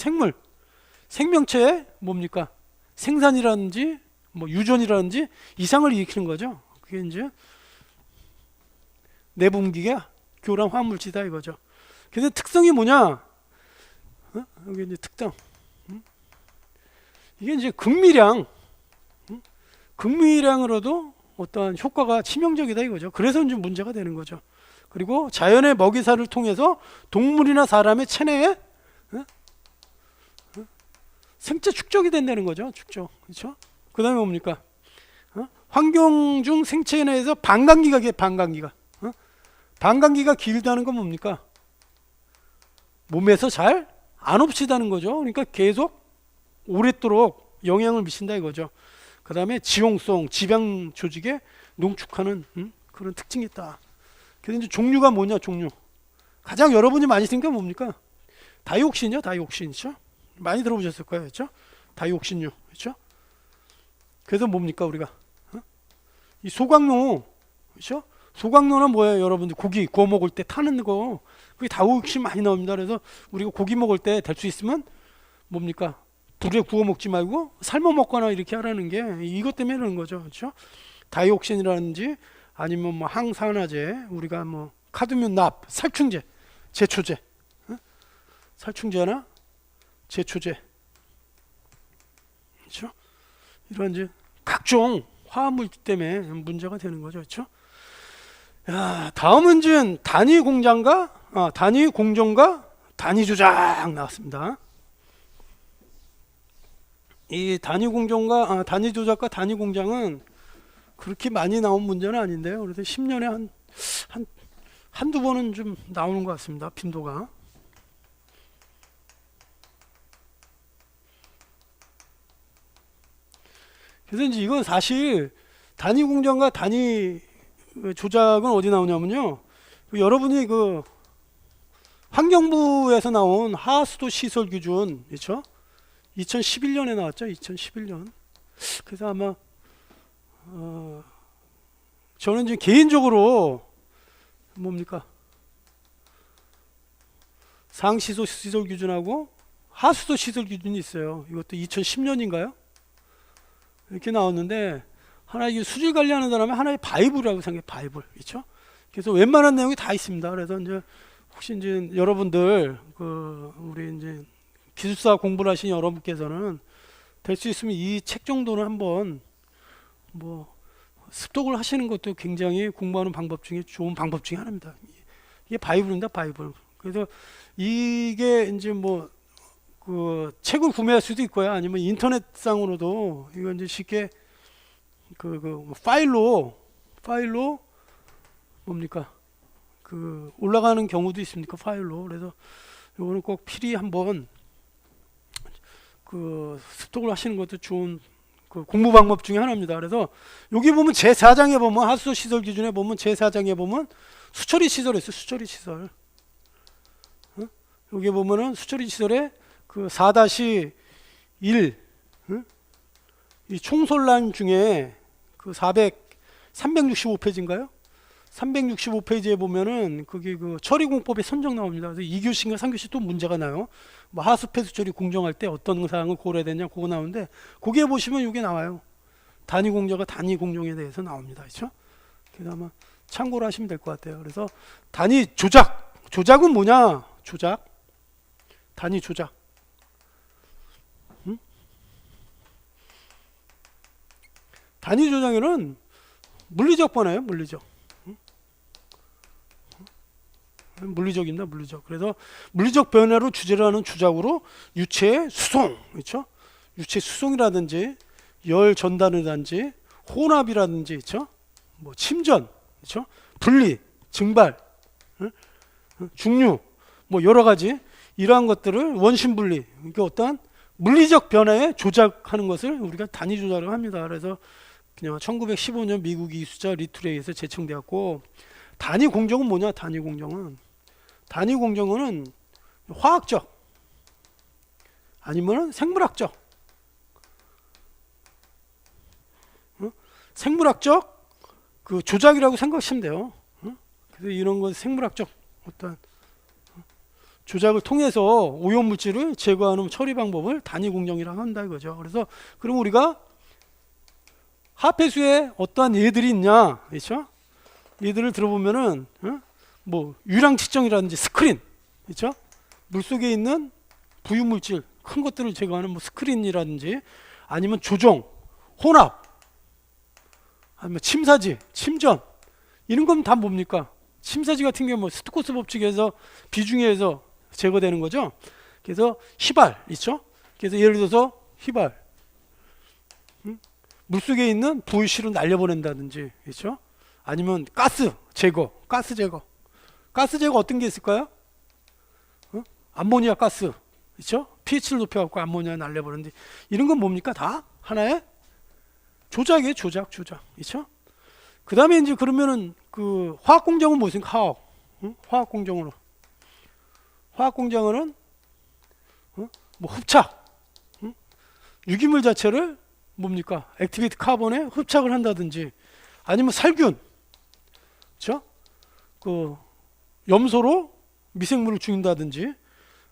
생명체의 뭡니까? 생산이라든지 뭐 유전이라든지 이상을 일으키는 거죠. 그게 이제 내분기계 교란 화합물질이다 이거죠. 그래서 특성이 뭐냐? 여기 이제 특성. 이게 이제 극미량으로도 어떤 효과가 치명적이다 이거죠. 그래서 이제 문제가 되는 거죠. 그리고 자연의 먹이사를 통해서 동물이나 사람의 체내에 생체 축적이 된다는 거죠. 축적. 그렇죠? 그다음에 뭡니까? 환경 중 생체 내에서 반감기가 반감기가 길다는 건 뭡니까? 몸에서 잘 안 없이다는 거죠. 그러니까 계속 오랫도록 영향을 미친다 이거죠. 그 다음에 지용성, 지방 조직에 농축하는 그런 특징이 있다. 그래서 이제 종류가 뭐냐, 종류. 가장 여러분이 많이 쓰는 게 뭡니까? 다이옥신이요, 다이옥신이죠. 많이 들어보셨을 거예요, 그렇죠? 다이옥신류, 그렇죠? 그래서 뭡니까 우리가? 이 소각로, 그렇죠? 소각로는 뭐예요, 여러분들? 고기 구워 먹을 때 타는 거, 그게 다이옥신 많이 나옵니다. 그래서 우리가 고기 먹을 때 될 수 있으면 뭡니까? 불에 구워 먹지 말고 삶아 먹거나 이렇게 하라는 게 이것 때문에 그런 거죠, 그렇죠? 다이옥신이라든지 아니면 뭐 항산화제, 우리가 뭐 카드뮴 납, 살충제, 제초제, 살충제나 제초제, 그렇죠? 이런 이제 각종 화합물질 때문에 문제가 되는 거죠, 그렇죠? 야, 다음은 이제 단위 공정과 단위 조작 나왔습니다. 이 단위 공정과 단위 조작과 단위 공장은 그렇게 많이 나온 문제는 아닌데요. 그래서 10년에 한두 번은 좀 나오는 것 같습니다. 빈도가. 그래서 이제 이건 사실 단위 공정과 단위 조작은 어디 나오냐면요. 여러분이 그 환경부에서 나온 하수도 시설 기준, 그렇죠? 2011년에 나왔죠. 2011년. 그래서 아마 저는 이제 개인적으로 뭡니까? 상시도 시설 기준하고 하수도 시설 기준이 있어요. 이것도 2010년인가요? 이렇게 나왔는데 하나 이게 수질 관리하는 사람이 하나의 바이블이라고 생각해. 바이블, 그렇죠? 그래서 웬만한 내용이 다 있습니다. 그래서 이제 혹시 이제 여러분들 우리 이제 기술사 공부를 하신 여러분께서는 될 수 있으면 이 책 정도는 한번 뭐 습독을 하시는 것도 굉장히 공부하는 방법 중에 좋은 방법 중에 하나입니다. 이게 바이블입니다, 바이블. 그래서 이게 이제 뭐 그 책을 구매할 수도 있고요, 아니면 인터넷상으로도 이거 이제 쉽게 파일로 뭡니까 올라가는 경우도 있습니까, 파일로. 그래서 이거는 꼭 필히 한번 습독을 하시는 것도 좋은 공부 방법 중에 하나입니다. 그래서 여기 보면 제4장에 보면 하수도 시설 기준에 보면 제4장에 보면 수처리 시설이 있어요. 수처리 시설. 여기 보면은 수처리 시설에 4-1 이 총솔란 중에 365페이지인가요? 365페이지에 보면은 거기 처리공법의 선정 나옵니다. 그래서 2교시인가 3교시 또 문제가 나요. 뭐 하수폐수 처리 공정할 때 어떤 사항을 고려해야 되냐 그거 나오는데 거기에 보시면 이게 나와요. 단위 공정과 단위 공정에 대해서 나옵니다. 그렇죠? 그래서 아마 참고를 하시면 될 것 같아요. 그래서 단위 조작은 뭐냐? 단위 조작. 단위 조작에는 물리적 변화예요. 물리적입니다. 물리적. 그래서 물리적 변화로 주제를 하는 주작으로 유체의 수송, 그렇죠? 유체 수송이라든지 열 전달이라든지 혼합이라든지, 그렇죠? 뭐 침전, 그렇죠? 분리, 증발, 중류, 뭐 여러 가지 이러한 것들을 원심 분리, 그러니까 어떠한 물리적 변화에 조작하는 것을 우리가 단위 조작을 합니다. 그래서 그냥 1915년 미국 이수자 리툴에 의해서 제청되었고, 단위 공정은 뭐냐? 단위 공정은 화학적 아니면 생물학적, 생물학적 조작이라고 생각하시면 돼요. 그래서 이런 건 생물학적 어떤 조작을 통해서 오염물질을 제거하는 처리 방법을 단위 공정이라고 한다 이거죠. 그래서 그럼 우리가 하폐수에 어떠한 예들이 있냐, 그렇죠? 예들을 들어보면은 뭐 유량 측정이라든지 스크린, 그렇죠? 물속에 있는 부유물질 큰 것들을 제거하는 뭐 스크린이라든지 아니면 조정, 혼합, 아니면 침사지, 침전 이런 건 다 뭡니까? 침사지 같은 경우 뭐 스토크스 법칙에서 비중에서 제거되는 거죠. 그래서 휘발 있죠. 그래서 예를 들어서 휘발 물속에 있는 부유실을 날려보낸다든지, 그렇죠? 아니면 가스 제거 어떤 게 있을까요? 암모니아 가스, 그렇죠? pH를 높여갖고 암모니아 날려보는데 이런 건 뭡니까? 다 하나의 조작이에요. 조작, 그렇죠? 그 다음에 이제 그러면은 화학 공정은 무엇인가? 화학 공정으로 뭐 흡착, 유기물 자체를 뭡니까? 액티베이트 카본에 흡착을 한다든지 아니면 살균, 그렇죠? 염소로 미생물을 죽인다든지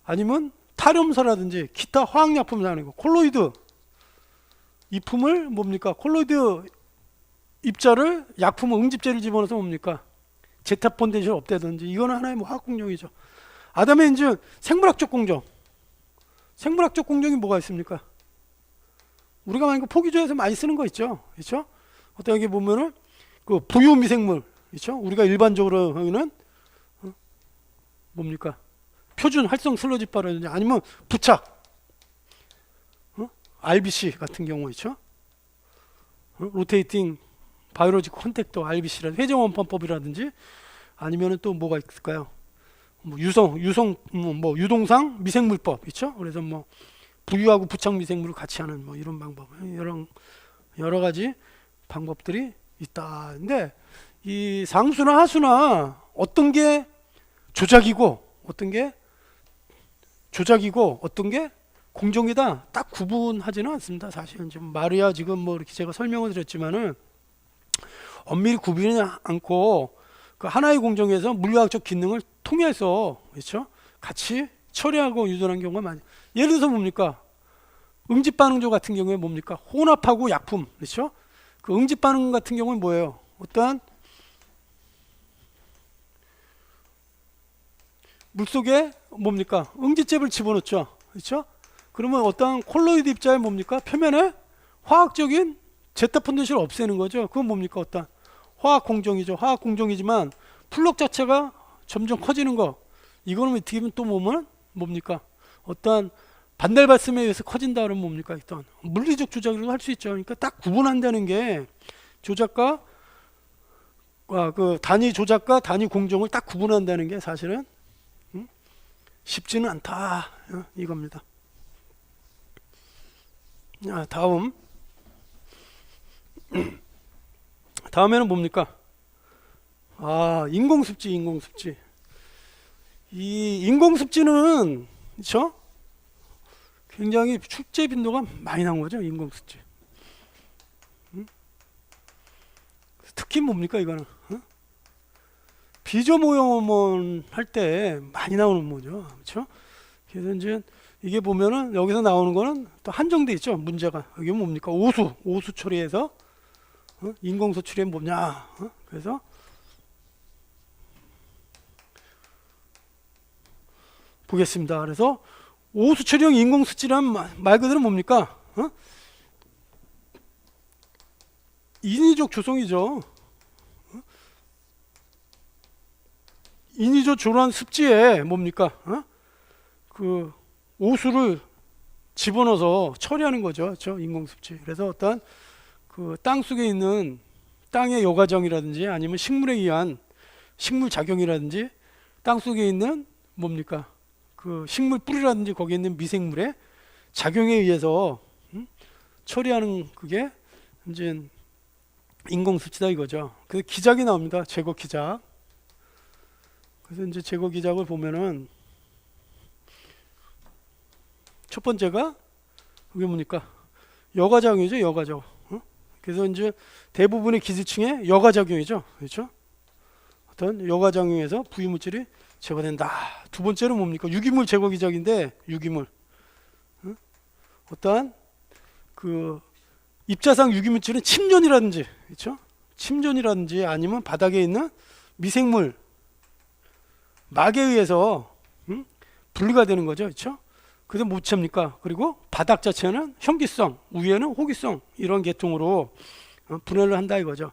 아니면 탈염소라든지 기타 화학약품을 사는 거, 콜로이드 이품을 뭡니까? 콜로이드 입자를 약품을 응집제를 집어넣어서 뭡니까? 제타폰텐시를 없애든지 이거는 하나의 뭐 화학 공정이죠. 아담의 이제 생물학적 공정이 뭐가 있습니까? 우리가 많이 포기조에서 많이 쓰는 거 있죠, 그렇죠? 어떤 여기 보면은 부유 미생물, 그렇죠? 우리가 일반적으로 하는 뭡니까? 표준 활성 슬러지바라든지 아니면 부착, RBC 같은 경우, 그렇죠? 로테이팅 바이오로직 컨택터 RBC라든지 회전 원판법이라든지 아니면은 또 뭐가 있을까요? 뭐 유동상 미생물법, 그렇죠? 그래서 뭐 부유하고 부착 미생물을 같이 하는 뭐 이런 방법, 여러 가지 방법들이 있다. 근데 이 상수나 하수나 어떤 게 조작이고 어떤 게 공정이다 딱 구분하지는 않습니다. 사실 지금 말이야 지금 뭐 이렇게 제가 설명을 드렸지만은 엄밀히 구분하지 않고 그 하나의 공정에서 물리학적 기능을 통해서 그렇죠? 같이 처리하고 유전한 경우가 많이. 예를 들어서 뭡니까? 응집 반응조 같은 경우에 뭡니까? 혼합하고 약품 그렇죠? 그 응집 반응 같은 경우는 뭐예요? 어떠한 물속에 뭡니까? 응집제를 집어넣죠. 그렇죠? 그러면 어떠한 콜로이드 입자의 뭡니까? 표면에 화학적인 제타 펀드시를 없애는 거죠. 그건 뭡니까? 어떠한 화학 공정이죠. 화학 공정이지만 플럭 자체가 점점 커지는 거. 이거는 어떻게 보면 또 뭡니까? 어떠한 반달 발생에 의해서 커진다 그러면 뭡니까? 일단 물리적 조작이라고 할 수 있죠. 그러니까 딱 구분한다는 게 조작과 그 단위 조작과 단위 공정을 딱 구분한다는 게 사실은 쉽지는 않다 이겁니다. 다음에는 뭡니까? 인공습지. 이 인공습지는 그렇죠? 굉장히 출제 빈도가 많이 나온 거죠. 인공습지. 특히 뭡니까 이거는? 비저모형원 할 때 많이 나오는 거죠. 그렇죠? 그래서 이제 이게 보면은 여기서 나오는 거는 또 한정돼 있죠. 문제가. 이게 뭡니까? 오수 처리해서 인공소출이 뭐냐? 그래서 보겠습니다. 그래서 오수 처리형 인공수치란 말 그대로 뭡니까? 인위적 조성이죠. 인위적 조란 습지에 뭡니까? 그 오수를 집어넣어서 처리하는 거죠. 그렇죠? 인공습지. 그래서 어떤 그 땅 속에 있는 땅의 여과정이라든지 아니면 식물에 의한 식물 작용이라든지 땅 속에 있는 뭡니까? 그 식물 뿌리라든지 거기에 있는 미생물의 작용에 의해서 처리하는 그게 이제 인공수치다 이거죠. 그래서 기작이 나옵니다. 제거 기작. 그래서 이제 제거 기작을 보면은 첫 번째가 그게 뭡니까? 여과작용이죠. 여과작용. 그래서 이제 대부분의 기지층에 여과작용이죠. 그렇죠? 어떤 여과작용에서 부유물질이 제거된다. 두 번째는 뭡니까? 유기물 제거 기작인데 유기물. 어떠한 그 입자상 유기물질은 침전이라든지 그렇죠? 침전이라든지 아니면 바닥에 있는 미생물 막에 의해서 분리가 되는 거죠. 그렇죠? 그래서 못 찹니까? 그리고 바닥 자체는 현기성, 위에는 호기성 이런 계통으로 분해를 한다 이거죠.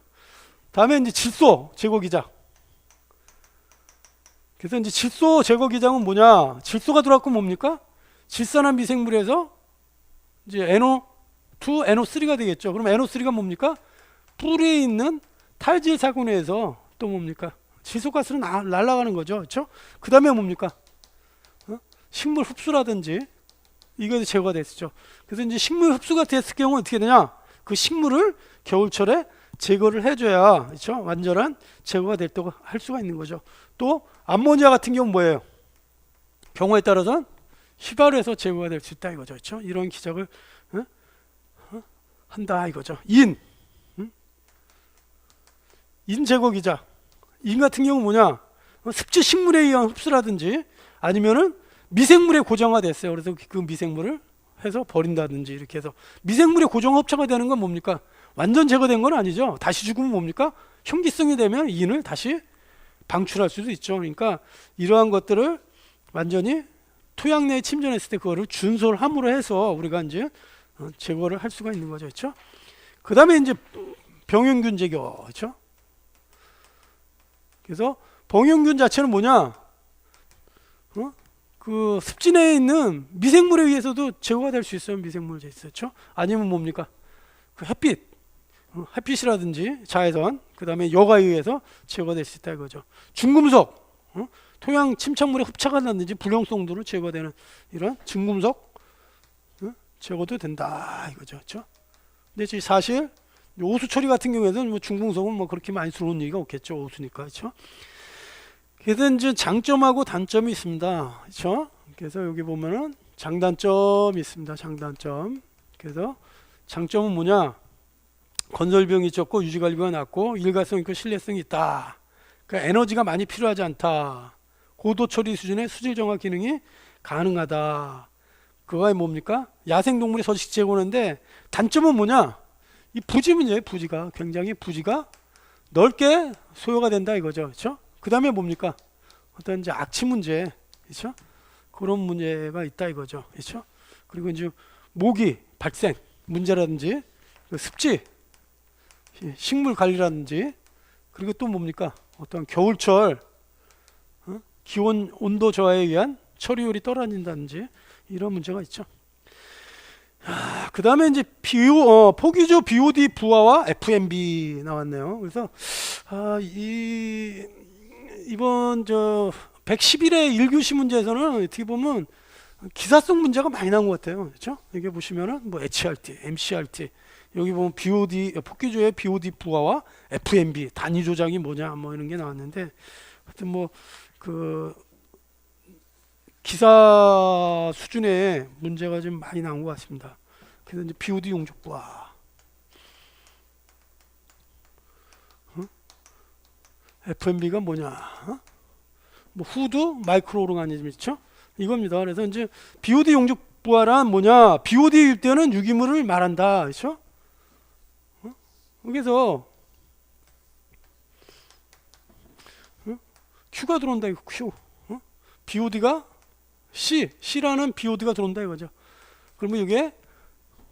다음에 이제 질소 제거 기작. 그래서 이제 질소 제거 기작은 뭐냐? 질소가 들어갔고 뭡니까? 질산한 미생물에서 이제 NO2, NO3가 되겠죠. 그럼 NO3가 뭡니까? 뿌리에 있는 탈질 사군에서 또 뭡니까? 질소가스는 날아가는 거죠. 그렇죠? 그 다음에 뭡니까? 식물 흡수라든지 이것이 제거가 됐죠. 그래서 이제 식물 흡수가 됐을 경우 어떻게 되냐? 그 식물을 겨울철에 제거를 해줘야 그렇죠? 완전한 제거가 됐다고 할 수가 있는 거죠. 또 암모니아 같은 경우 뭐예요? 경우에 따라서는 휘발유에서 제거가 될 수 있다 이거죠. 그렇죠? 이런 기작을 한다 이거죠. 인 제거 기작. 인 같은 경우 뭐냐? 습지 식물에 의한 흡수라든지 아니면은 미생물의 고정화 됐어요. 그래서 그 미생물을 해서 버린다든지 이렇게 해서 미생물의 고정 합체가 되는 건 뭡니까? 완전 제거된 건 아니죠. 다시 죽으면 뭡니까? 현기성이 되면 인을 다시 방출할 수도 있죠. 그러니까 이러한 것들을 완전히 토양 내에 침전했을 때 그거를 준소를 함으로 해서 우리가 이제 제거를 할 수가 있는 거죠. 그렇죠? 그다음에 이제 병용균 제거. 그렇죠? 그래서 병용균 자체는 뭐냐? 그 습지 내에 있는 미생물에 의해서도 제거가 될 수 있어요. 미생물 제스죠. 아니면 뭡니까? 그 햇빛이라든지 자외선, 그 다음에 여과에 의해서 제거가 될 수 있다 이거죠. 중금속, 토양 침착물에 흡착이 났는지 불용성도로 제거되는 이런 중금속 제거도 된다 이거죠. 그렇죠? 근데 사실 오수 처리 같은 경우에는 뭐 중공성은 뭐 그렇게 많이 들어온 얘기가 없겠죠. 오수니까. 그렇죠? 그래서 이제 장점하고 단점이 있습니다. 그렇죠? 그래서 여기 보면은 장단점이 있습니다. 장단점. 그래서 장점은 뭐냐? 건설 비용이 적고 유지관리가 낮고 일가성 있고 신뢰성이 있다. 그러니까 에너지가 많이 필요하지 않다. 고도 처리 수준의 수질 정화 기능이 가능하다. 그거가 뭡니까? 야생동물이 서식 제공하는데 단점은 뭐냐? 이 부지 문제예요. 부지가 굉장히 부지가 넓게 소요가 된다 이거죠. 그렇죠? 그 다음에 뭡니까? 어떤 이제 악취 문제, 그렇죠? 그런 문제가 있다 이거죠. 그렇죠? 그리고 이제 모기 발생 문제라든지 습지, 식물 관리라든지 그리고 또 뭡니까? 어떤 겨울철 기온 온도 저하에 의한 처리율이 떨어진다든지 이런 문제가 있죠. 그 다음에 이제 포기조 BOD 부하와 FMB 나왔네요. 그래서 이번 111회 1교시 문제에서는 어떻게 보면 기사성 문제가 많이 나온 것 같아요. 그렇죠? 여기 보시면은 뭐 HRT, MCRT 여기 보면 포기조의 BOD 부하와 FMB 단위 조작이 뭐냐 뭐 이런 게 나왔는데 하여튼 뭐 그 기사 수준의 문제가 좀 많이 나온 것 같습니다. 그래서 이제 BOD 용접 부하, FMB가 뭐냐? 뭐 후드 마이크로 오르가니즘 있죠? 이겁니다. 그래서 이제 BOD 용접 부하란 뭐냐? BOD 유입되는 유기물을 말한다. 그렇죠? 그래서 Q가 들어온다 이거 Q. BOD가 C라는 BOD가 들어온다 이거죠. 그러면 이게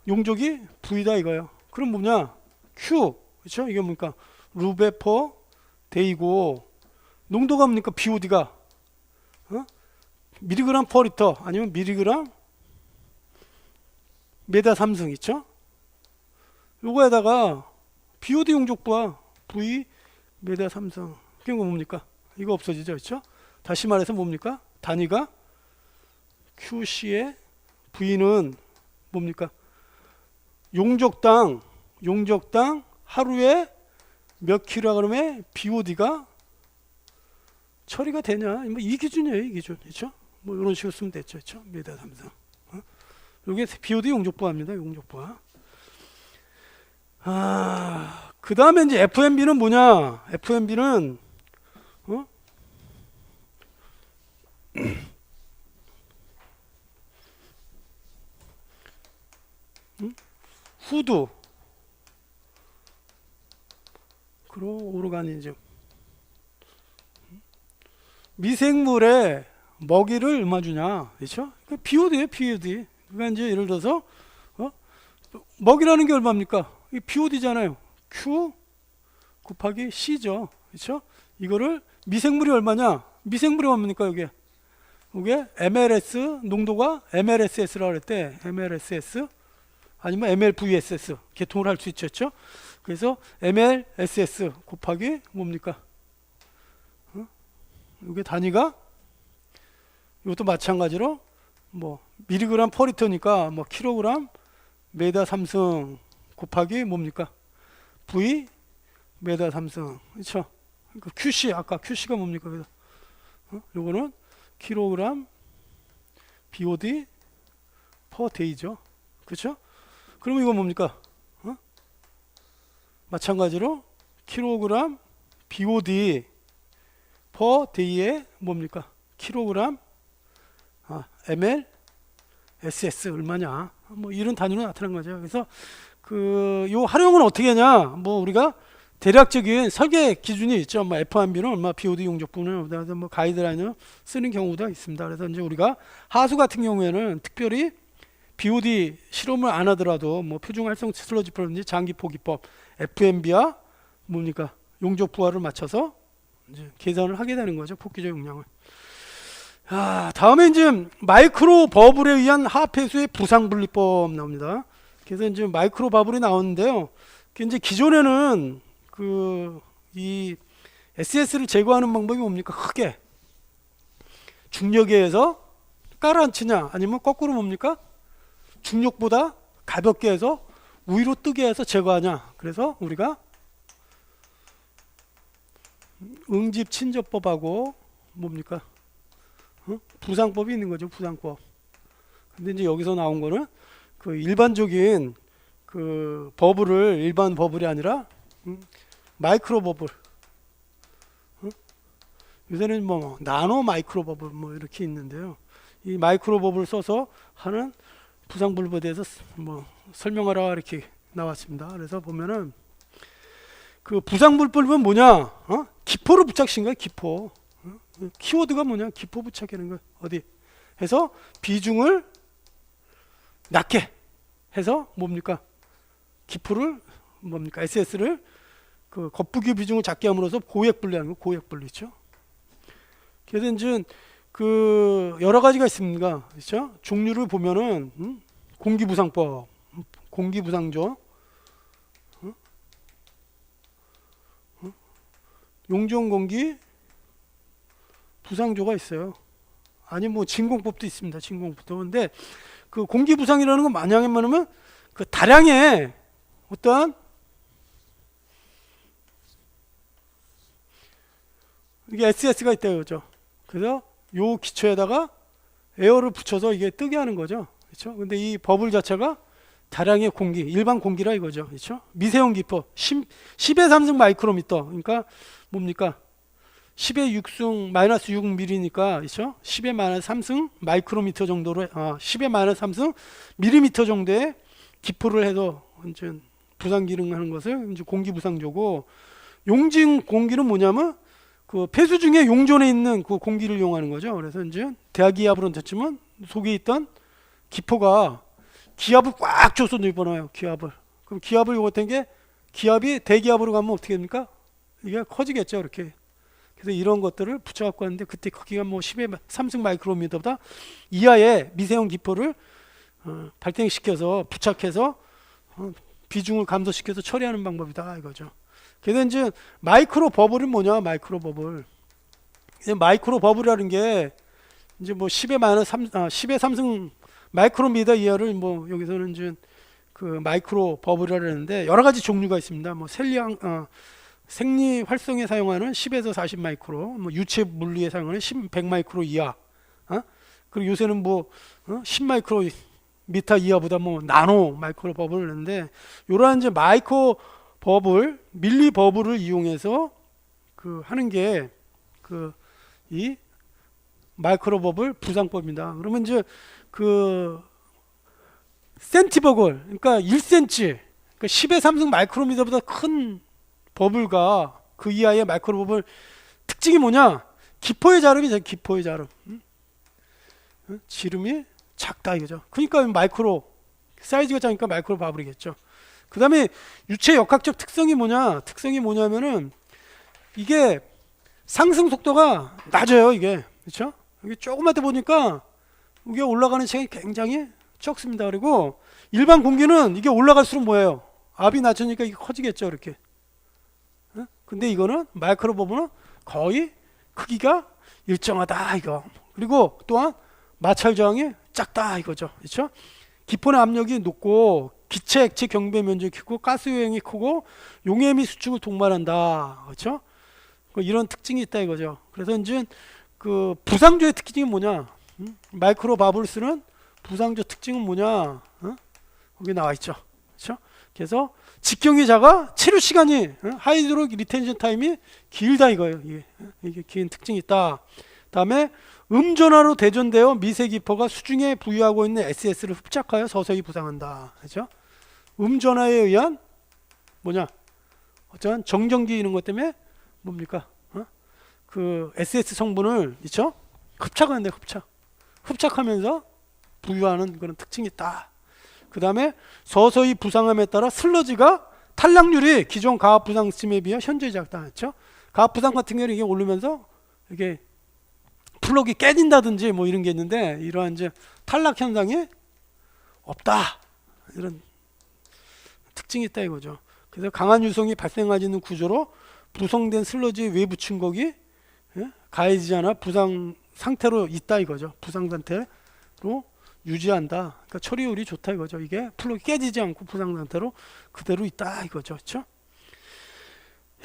용적이 V다 이거예요. 그럼 뭐냐? Q. 그렇죠? 이게 뭡니까? 루베퍼 데이고 농도가 뭡니까? BOD가 미리그램 퍼 리터 아니면 미리그램 메다 삼승 있죠? 요거에다가 BOD 용적부하 V 메다 삼승 이게 뭡니까? 이거 없어지죠, 그렇죠? 다시 말해서 뭡니까? 단위가 QC의 V는 뭡니까? 용적당 하루에 몇 킬로그램의 BOD가 처리가 되냐? 뭐 이 기준이에요, 이 기준, 그렇죠? 뭐 이런 식으로 쓰면 됐죠, 그렇죠? 메다 삼성. 이게 BOD 용적부하입니다, 용적부하. 그 다음에 이제 FMB는 뭐냐? FMB는 후드 그리고 오르가니즘 미생물에 먹이를 얼마 주냐, 그렇죠? BOD예요, BOD. 그러니까 이제 예를 들어서 먹이라는 게 얼마입니까? 이 BOD잖아요. Q 곱하기 C죠, 그렇죠? 이거를 미생물이 얼마냐? 미생물이 뭡니까 이게 MLS 농도가 MLSS라고 그랬대. MLSS 아니면 MLVSS 개통을 할 수 있죠. 그래서 MLSS 곱하기 뭡니까? 이게 단위가 이것도 마찬가지로 뭐 미리그램 퍼 리터니까 뭐 킬로그램 메다 삼승 곱하기 뭡니까? V 메다 삼승 그렇죠? 그 QC 아까 QC가 뭡니까? 그래서 요거는 킬로그램 BOD 퍼 데이죠. 그렇죠? 그러면 이거 뭡니까? 마찬가지로 킬로그램 BOD 퍼 데이에 뭡니까? 킬로그램 ml SS 얼마냐? 뭐 이런 단위로 나타난 거죠. 그래서 요 활용은 어떻게 하냐? 뭐 우리가 대략적인 설계 기준이 있죠. 뭐 F1B는 얼마, BOD 용적분은 뭐 가이드라인을 쓰는 경우도 있습니다. 그래서 이제 우리가 하수 같은 경우에는 특별히 BOD 실험을 안 하더라도 뭐 표준 활성 슬러지법이라든지 장기 포기법, FMB와 뭡니까? 용적 부하를 맞춰서 이제 계산을 하게 되는 거죠. 폭기적 용량을. 다음에 이제 마이크로 버블에 의한 하합해수의 부상분리법 나옵니다. 그래서 이제 마이크로 버블이 나오는데요. 이제 기존에는 이 SS를 제거하는 방법이 뭡니까? 크게 중력에 의해서 깔아앉히냐 아니면 거꾸로 뭡니까? 중력보다 가볍게 해서 위로 뜨게 해서 제거하냐. 그래서 우리가 응집 친접법하고 뭡니까? 부상법이 있는 거죠. 부상법. 근데 이제 여기서 나온 거는 그 일반적인 그 버블을 일반 버블이 아니라 마이크로 버블. 요새는 뭐 나노 마이크로 버블 뭐 이렇게 있는데요. 이 마이크로 버블을 써서 하는 부상 불법에 대해서 뭐 설명하라 이렇게 나왔습니다. 그래서 보면은 그 부상 불법은 뭐냐? 기포를 부착시킨 거야. 기포. 키워드가 뭐냐? 기포 부착하는 거. 어디? 해서 비중을 낮게 해서 뭡니까? 기포를 뭡니까? SS를 그 겉부기 비중을 작게 함으로써 고액 분리하는 거. 고액 분리 있죠. 그래서 이제 그 여러 가지가 있습니다. 그렇죠? 종류를 보면은 공기부상법, 공기부상조, 용존공기 부상조가 있어요. 아니 뭐 진공법도 있습니다. 진공법도. 근데 그 공기부상이라는 건 만약에 말하면 그 다량의 어떠한 이게 SS가 있다 이거죠. 그래서 요 기초에다가 에어를 붙여서 이게 뜨게 하는 거죠. 그렇죠? 근데 이 버블 자체가 다량의 공기, 일반 공기라 이거죠. 그렇죠? 미세형 기포 10의 3승 마이크로미터. 그러니까 뭡니까? 10의 6승 마이너스 6mm니까 그렇죠? 10의 마이너스 3승 마이크로미터 정도로 10의 마이너스 3승 밀리미터 정도의 기포를 해서 이제 부상 기능하는 것을 이제 공기 부상조고, 용진 공기는 뭐냐면 그 폐수 중에 용존에 있는 그 공기를 이용하는 거죠. 그래서 이제 대기압으로는 됐지만 속에 있던 기포가 기압을 꽉 줘서 내보내요. 기압을. 그럼 기압을 요구했던 게 기압이 대기압으로 가면 어떻게 됩니까? 이게 커지겠죠. 이렇게. 그래서 이런 것들을 붙여갖고 왔는데 그때 크기가 뭐 10의 3승 마이크로미터보다 이하의 미세형 기포를 발생시켜서 부착해서 비중을 감소시켜서 처리하는 방법이다 이거죠. 그래서 이제 마이크로 버블은 뭐냐? 마이크로 버블. 마이크로 버블이라는 게 이제 뭐 10의 마이너스 10의 3승 마이크로미터 이하를 뭐 여기서는 이제 그 마이크로 버블이라고 하는데 여러 가지 종류가 있습니다. 뭐 생리 활성에 사용하는 10에서 40 마이크로, 뭐 유체 물리에 사용하는 100 마이크로 이하. 그리고 요새는 뭐 10 마이크로 미터 이하보다 뭐 나노 마이크로 버블을 하는데, 요런 이제 마이크로 버블, 밀리 버블을 이용해서 그 하는 게 그 이 마이크로 버블 부상법입니다. 그러면 이제 그 센티버글, 그러니까 1cm, 그러니까 10의 3승 마이크로미터보다 큰 버블과 그 이하의 마이크로 버블 특징이 뭐냐? 기포의 자름이죠. 기포의 자름. 지름이 작다 이거죠. 그러니까 마이크로 사이즈가 작으니까 마이크로 버블이겠죠. 그 다음에 유체 역학적 특성이 뭐냐? 특성이 뭐냐면은 이게 상승 속도가 낮아요. 이게 그렇죠? 이게 조그맣게 보니까 이게 올라가는 시간이 굉장히 적습니다. 그리고 일반 공기는 이게 올라갈수록 뭐예요? 압이 낮으니까 이게 커지겠죠. 이렇게. 근데 이거는 마이크로 버블은 거의 크기가 일정하다 이거. 그리고 또한 마찰 저항이 작다 이거죠. 그렇죠? 기포 내 압력이 높고 기체 액체 경배 면적이 크고 가스 요행이 크고 용해 및 수축을 동반한다. 그렇죠? 이런 특징이 있다 이거죠. 그래서 이제 그 부상조의 특징이 뭐냐? 마이크로 버블을 쓰는 부상조 특징은 뭐냐? 거기 나와 있죠. 그렇죠? 그래서 직경이 작아 체류 시간이 하이드로 리텐션 타임이 길다 이거예요. 이게 긴 특징이 있다. 다음에 음전화로 대전되어 미세 기포가 수중에 부유하고 있는 SS를 흡착하여 서서히 부상한다. 그렇죠? 음전화에 의한 뭐냐? 어쩌한 정전기 이런 것 때문에 뭡니까? 그 SS 성분을 있죠? 흡착하는데 흡착하면서 부유하는 그런 특징이 있다. 그 다음에 서서히 부상함에 따라 슬러지가 탈락률이 기존 가압 부상 시스템에 비해 현저히 작다. 그렇죠? 가압 부상 같은 경우는 이게 오르면서 이게 플럭이 깨진다든지 뭐 이런 게 있는데 이러한 이제 탈락 현상이 없다. 이런 특징이 있다 이거죠. 그래서 강한 유성이 발생하지 않는 구조로 부성된 슬러지 외부 충격이 가해지지 않아 부상 상태로 있다 이거죠. 부상 상태로 유지한다. 그러니까 처리율이 좋다 이거죠. 이게 플러그가 깨지지 않고 부상 상태로 그대로 있다 이거죠. 그렇죠?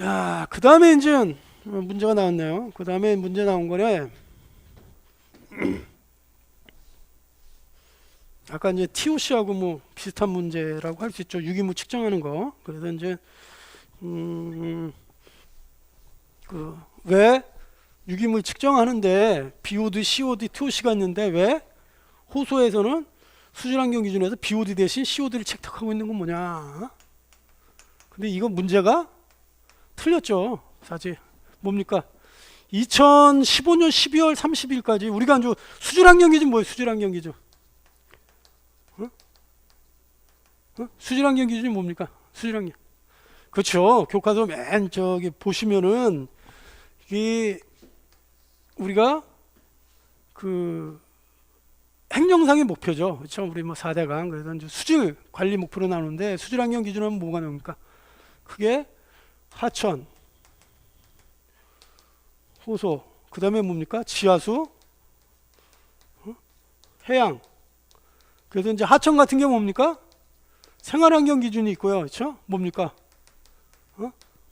야, 그 다음에 이제 문제가 나왔네요. 그 다음에 문제 나온 거네. 아까 이제 TOC하고 뭐 비슷한 문제라고 할 수 있죠. 유기물 측정하는 거. 그래서 이제 왜 유기물 측정하는데 BOD, COD, TOC가 있는데 왜 호소에서는 수질환경 기준에서 BOD 대신 COD를 채택하고 있는 건 뭐냐? 근데 이거 문제가 틀렸죠. 사실 뭡니까? 2015년 12월 30일까지 우리가 안 수질환경 기준 뭐예요? 수질환경 기준. 수질환경 기준이 뭡니까? 수질환경. 그렇죠. 교과서 맨 저기 보시면은 이 우리가 그 행정상의 목표죠. 그렇죠. 우리 뭐 4대강 그래서 이제 수질 관리 목표로 나누는데 수질환경 기준은 뭐가 나옵니까? 그게 하천, 호소, 그 다음에 뭡니까? 지하수, 해양. 그래서 이제 하천 같은 게 뭡니까? 생활환경 기준이 있고요. 그렇죠? 뭡니까?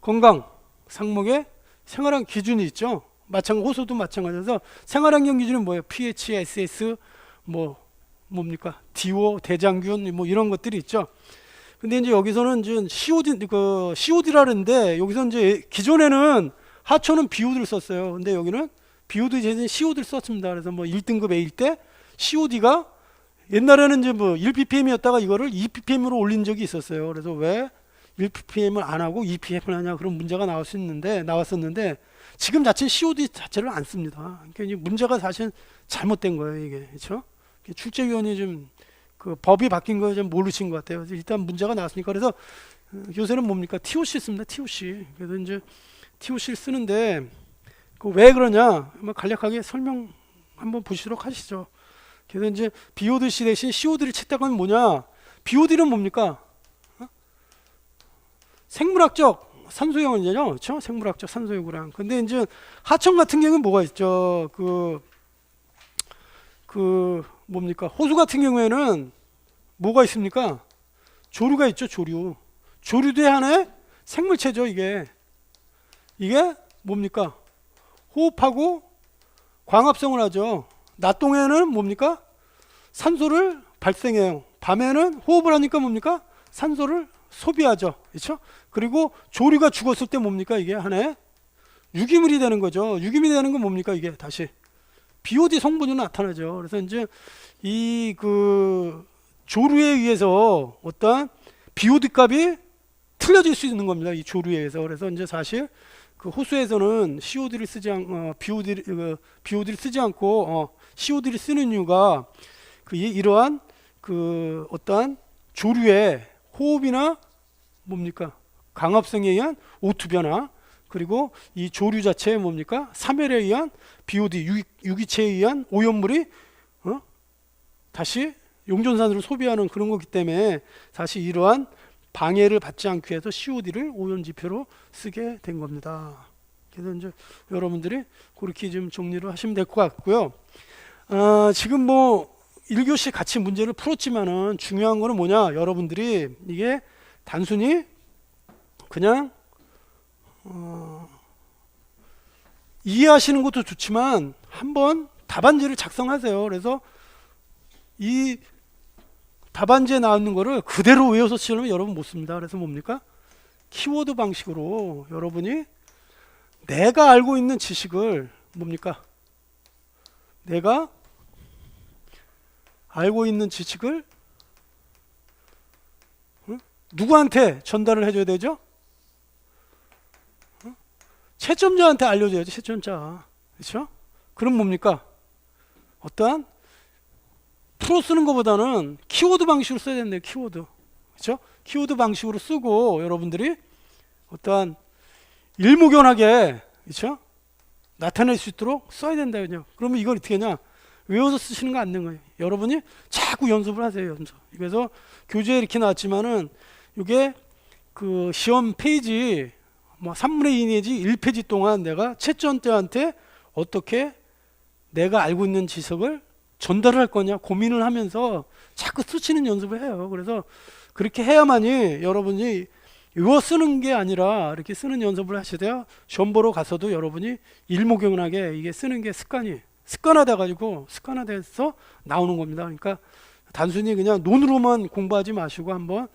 건강, 상목의 생활환경 기준이 있죠. 호소도 마찬가지여서 생활환경 기준은 뭐예요? pH, SS, 뭡니까? DO, 대장균, 뭐 이런 것들이 있죠. 근데 이제 여기서는 이제 COD라는데 여기서 이제 기존에는 하천은 BOD를 썼어요. 근데 여기는 BOD 대신 COD를 썼습니다. 그래서 뭐 1등급 A일 때 COD가 옛날에는 이제 뭐 1ppm이었다가 이거를 2ppm으로 올린 적이 있었어요. 그래서 왜 1ppm을 안 하고 2ppm을 하냐 그런 문제가 나왔었는데 지금 자체 COD 자체를 안 씁니다. 그러니까 이제 문제가 사실 잘못된 거예요, 이게. 그렇죠? 출제위원이 좀 그 법이 바뀐 거 좀 모르신 것 같아요. 일단 문제가 나왔으니까 그래서 요새는 뭡니까? TOC 씁니다. TOC. 그래서 이제 TOC를 쓰는데 그 왜 그러냐? 간략하게 설명 한번 보시도록 하시죠. 그래서 이제 BODC 대신 COD를 채택하면 뭐냐? BOD는 뭡니까? 생물학적 산소형이죠, 그렇죠? 생물학적 산소요구량. 근데 이제 하천 같은 경우는 뭐가 있죠? 뭡니까? 호수 같은 경우에는 뭐가 있습니까? 조류가 있죠, 조류. 조류도 하나의 생물체죠, 이게. 이게 뭡니까? 호흡하고 광합성을 하죠. 낮 동에는 뭡니까? 산소를 발생해요. 밤에는 호흡을 하니까 뭡니까? 산소를 소비하죠. 그렇죠? 그리고 조류가 죽었을 때 뭡니까? 이게 하나의 유기물이 되는 거죠. 유기물이 되는 건 뭡니까? 이게 다시 BOD 성분이 나타나죠. 그래서 이제 이 조류에 의해서 어떤 BOD 값이 틀려질 수 있는 겁니다. 이 조류에 의해서. 그래서 이제 사실 그 호수에서는 COD를 쓰지 BOD를 쓰지 않고 COD를 쓰는 이유가 이러한 어떠한 조류의 호흡이나 뭡니까? 강압성에 의한 O2 변화 그리고 이 조류 자체에 뭡니까? 사멸에 의한 BOD 유기체에 의한 오염물이 다시 용존산소를 소비하는 그런 거기 때문에 사실 이러한 방해를 받지 않기 위해서 COD를 오염지표로 쓰게 된 겁니다. 그래서 이제 여러분들이 그렇게 좀 정리를 하시면 될 것 같고요. 지금 뭐 1교시 같이 문제를 풀었지만은 중요한 거는 뭐냐? 여러분들이 이게 단순히 그냥 이해하시는 것도 좋지만 한번 답안지를 작성하세요. 그래서 이 답안지에 나오는 거를 그대로 외워서 치려면 여러분 못 씁니다. 그래서 뭡니까? 키워드 방식으로 여러분이 내가 알고 있는 지식을 뭡니까? 내가 알고 있는 지식을 누구한테 전달을 해줘야 되죠? 채점자한테 알려줘야죠. 채점자. 그렇죠? 그럼 뭡니까? 어떠한 프로 쓰는 것보다는 키워드 방식으로 써야 된대요. 키워드. 그렇죠? 키워드 방식으로 쓰고 여러분들이 어떠한 일목요연하게 그렇죠? 나타낼 수 있도록 써야 된다. 그러면 이걸 어떻게 하냐? 외워서 쓰시는 거 안 되는 거예요. 여러분이 자꾸 연습을 하세요. 연습. 그래서 교재에 이렇게 나왔지만은 이게 그 시험 페이지 뭐 3분의 2 내지 1페이지 동안 내가 채점자한테 어떻게 내가 알고 있는 지식을 전달할 거냐 고민을 하면서 자꾸 스치는 연습을 해요. 그래서 그렇게 해야만이 여러분이 이거 쓰는 게 아니라 이렇게 쓰는 연습을 하시되요 시험 보러 가서도 여러분이 일목요연하게 이게 쓰는 게 습관화돼 가지고 습관화돼서 나오는 겁니다. 그러니까 단순히 그냥 논으로만 공부하지 마시고 한번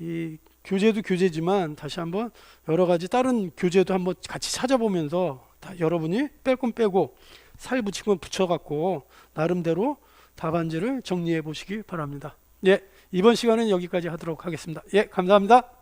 이 교재도 교재지만 다시 한번 여러 가지 다른 교재도 한번 같이 찾아보면서 다 여러분이 뺄 건 빼고 살 붙인 건 붙여갖고 나름대로 답안지를 정리해 보시기 바랍니다. 예, 이번 시간은 여기까지 하도록 하겠습니다. 예, 감사합니다.